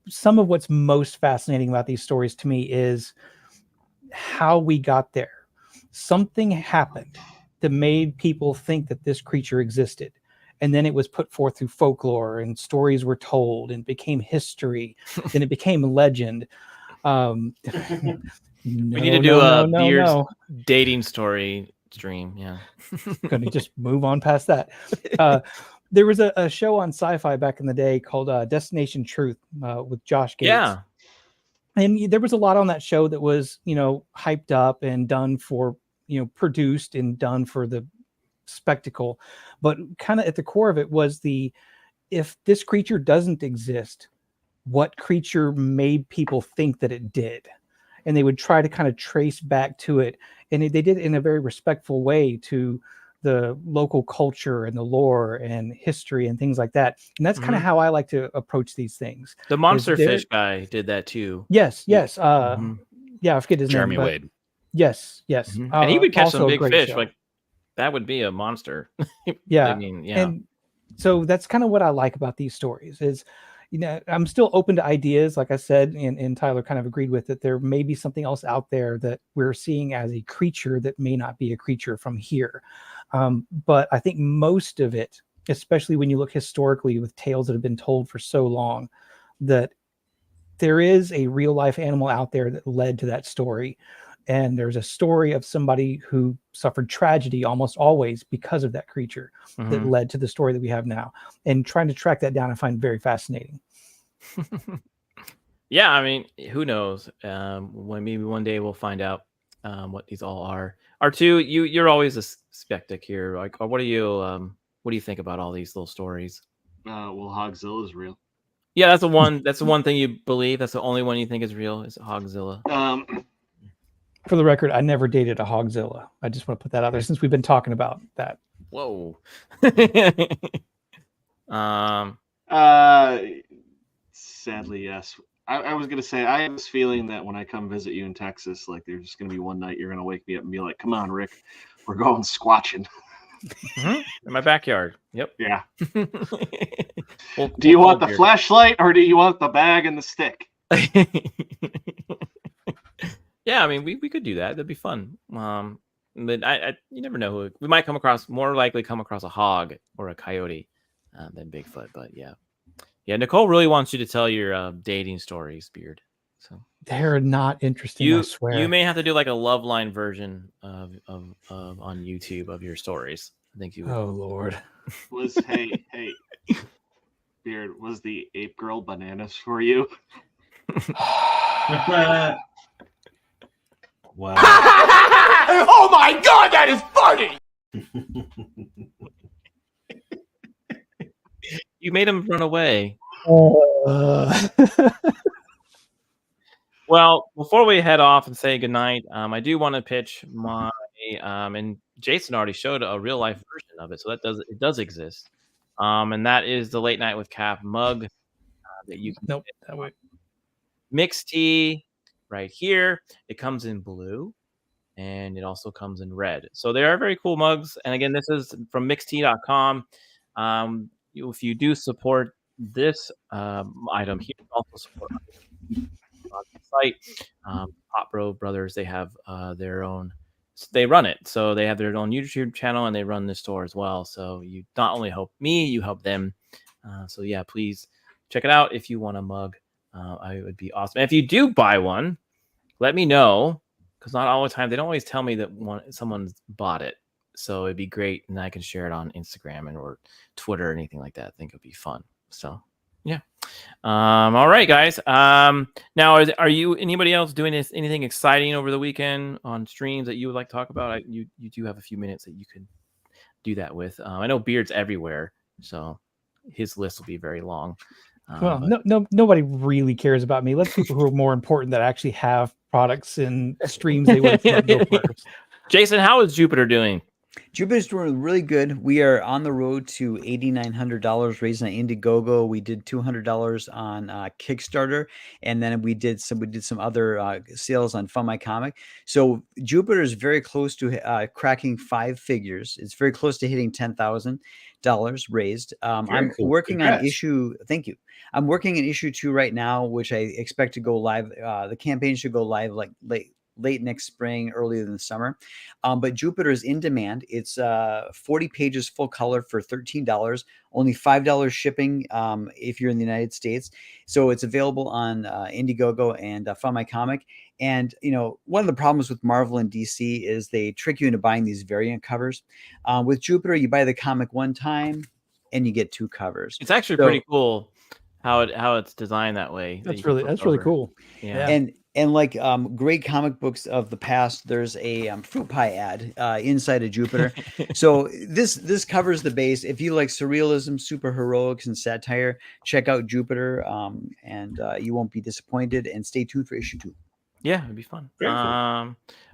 some of what's most fascinating about these stories to me is how we got there. Something happened that made people think that this creature existed. And then it was put forth through folklore, and stories were told and became history. Then it became legend. We need to do a Beard's dating story stream. Yeah. Gonna just move on past that. There was a show on Sci-Fi back in the day called Destination Truth with Josh Gates. Yeah. And there was a lot on that show that was, hyped up and done for, produced and done for the spectacle. But kind of at the core of it was if this creature doesn't exist, what creature made people think that it did? And they would try to kind of trace back to it. And they did it in a very respectful way to the local culture and the lore and history and things like that. And that's kind of how I like to approach these things. The monster fish guy did that too. Yes. Yeah, I forget his Jeremy name. Wade. Yes. And he would catch some big fish. Show. Like, that would be a monster. Yeah. I mean, yeah. And so that's kind of what I like about these stories is, I'm still open to ideas. Like I said, and Tyler kind of agreed with it. There may be something else out there that we're seeing as a creature that may not be a creature from here. But I think most of it, especially when you look historically with tales that have been told for so long, that there is a real life animal out there that led to that story. And there's a story of somebody who suffered tragedy almost always because of that creature that led to the story that we have now. And trying to track that down, I find very fascinating. Yeah, I mean, who knows? Maybe one day we'll find out what these all are. R2, you're always a skeptic here. Like, what do you think about all these little stories? Well, Hogzilla is real. Yeah, that's the one. That's the one thing you believe. That's the only one you think is real. Is Hogzilla? For the record, I never dated a Hogzilla. I just want to put that out there since we've been talking about that. Whoa. Sadly, yes. I was gonna say I have this feeling that when I come visit you in Texas, like there's just gonna be one night you're gonna wake me up and be like, "Come on, Rick, we're going squatching." In my backyard. Yep. Yeah. Do you want the flashlight or do you want the bag and the stick? Yeah, I mean, we could do that. That'd be fun. But you never know. We might more likely come across a hog or a coyote than Bigfoot. But yeah. Nicole really wants you to tell your dating stories, Beard. So they're not interesting. I swear. You may have to do like a love line version of on YouTube of your stories. I think you would. Oh Lord. Hey, Beard, was the ape girl bananas for you? Wow. Oh my god, that is funny! You made him run away. Well, before we head off and say goodnight, I do want to pitch my and Jason already showed a real life version of it, so it does exist. And that is the Late Night with Cap mug that you can Nope, that way. mixed tea right here. It comes in blue and it also comes in red. So they are very cool mugs. And again, this is from mixtea.com. If you do support this item here, also support on the site. Hot Bro Brothers, they have their own. They run it, so they have their own YouTube channel and they run this store as well. So you not only help me, you help them. So yeah, please check it out if you want a mug. I would be awesome. And if you do buy one, let me know, because not all the time they don't always tell me that someone's bought it. So it'd be great, and I can share it on Instagram or Twitter or anything like that. I think it'd be fun. So yeah. All right, guys. Now, are you anybody else doing anything exciting over the weekend on streams that you would like to talk about? You do have a few minutes that you could do that with. I know Beard's everywhere, so his list will be very long. Well, nobody really cares about me. Let's people who are more important that actually have products and streams they would have go first. Jason, how is Jupiter doing? Jupiter's doing really good. We are on the road to $8,900 raised on Indiegogo. We did $200 on Kickstarter, and then we did some other sales on Fund My Comic. So Jupiter is very close to cracking 5 figures. It's very close to hitting $10,000 raised. I'm working on issue. Thank you. I'm working on issue 2 right now, which I expect to go live. The campaign should go live like late next spring, earlier in the summer. But Jupiter is in demand. It's 40 pages full color for $13, only $5 shipping if you're in the United States. So it's available on Indiegogo and Fund My Comic. And, one of the problems with Marvel and DC is they trick you into buying these variant covers. With Jupiter, you buy the comic one time and you get 2 covers. It's actually pretty cool how it's designed that way. That's really cool. Yeah. And like great comic books of the past, there's a fruit pie ad inside of Jupiter. So this covers the base. If you like surrealism, super heroics, and satire, check out Jupiter, and you won't be disappointed. And stay tuned for issue 2. Yeah, it'd be fun.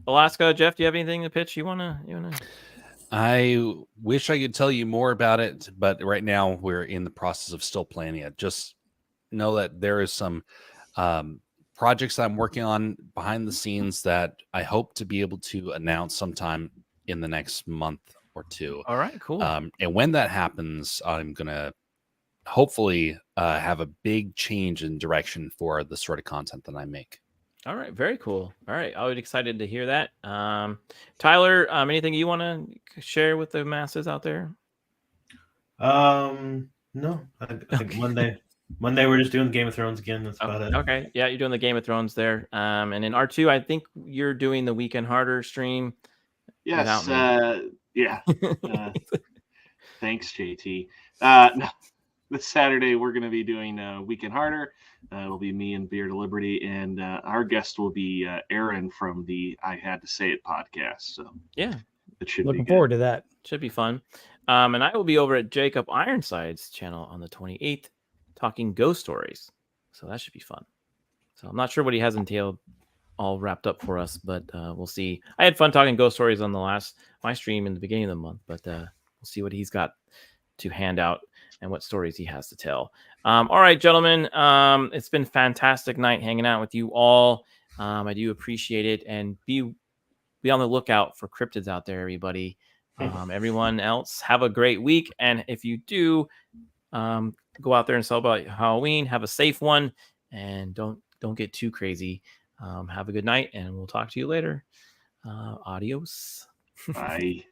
Alaska, Jeff, do you have anything to pitch? You wanna? I wish I could tell you more about it, but right now we're in the process of still planning it. Just know that there is some projects that I'm working on behind the scenes that I hope to be able to announce sometime in the next month or 2. All right, cool. And when that happens, I'm gonna hopefully have a big change in direction for the sort of content that I make. All right, very cool. All right, I was excited to hear that. Tyler, anything you want to share with the masses out there? No, I think Monday we're just doing Game of Thrones again. That's about it. Okay, yeah, you're doing the Game of Thrones there. And in R2, I think you're doing the Weekend Harder stream. Yes. Yeah. Thanks, JT. No, this Saturday we're going to be doing Weekend Harder. It'll be me and Beard of Liberty, and our guest will be Aaron from the I Had to Say It podcast. So yeah, it should looking be forward to that. Should be fun. And I will be over at Jacob Ironside's channel on the 28th, talking ghost stories. So that should be fun. So I'm not sure what he has entailed all wrapped up for us, but we'll see. I had fun talking ghost stories on my stream in the beginning of the month, but we'll see what he's got to hand out and what stories he has to tell. All right, gentlemen, it's been a fantastic night hanging out with you all. I do appreciate it, and be on the lookout for cryptids out there, everybody. Everyone else, have a great week, and if you do go out there and celebrate Halloween, have a safe one, and don't get too crazy. Have a good night, and we'll talk to you later. Adios. Bye.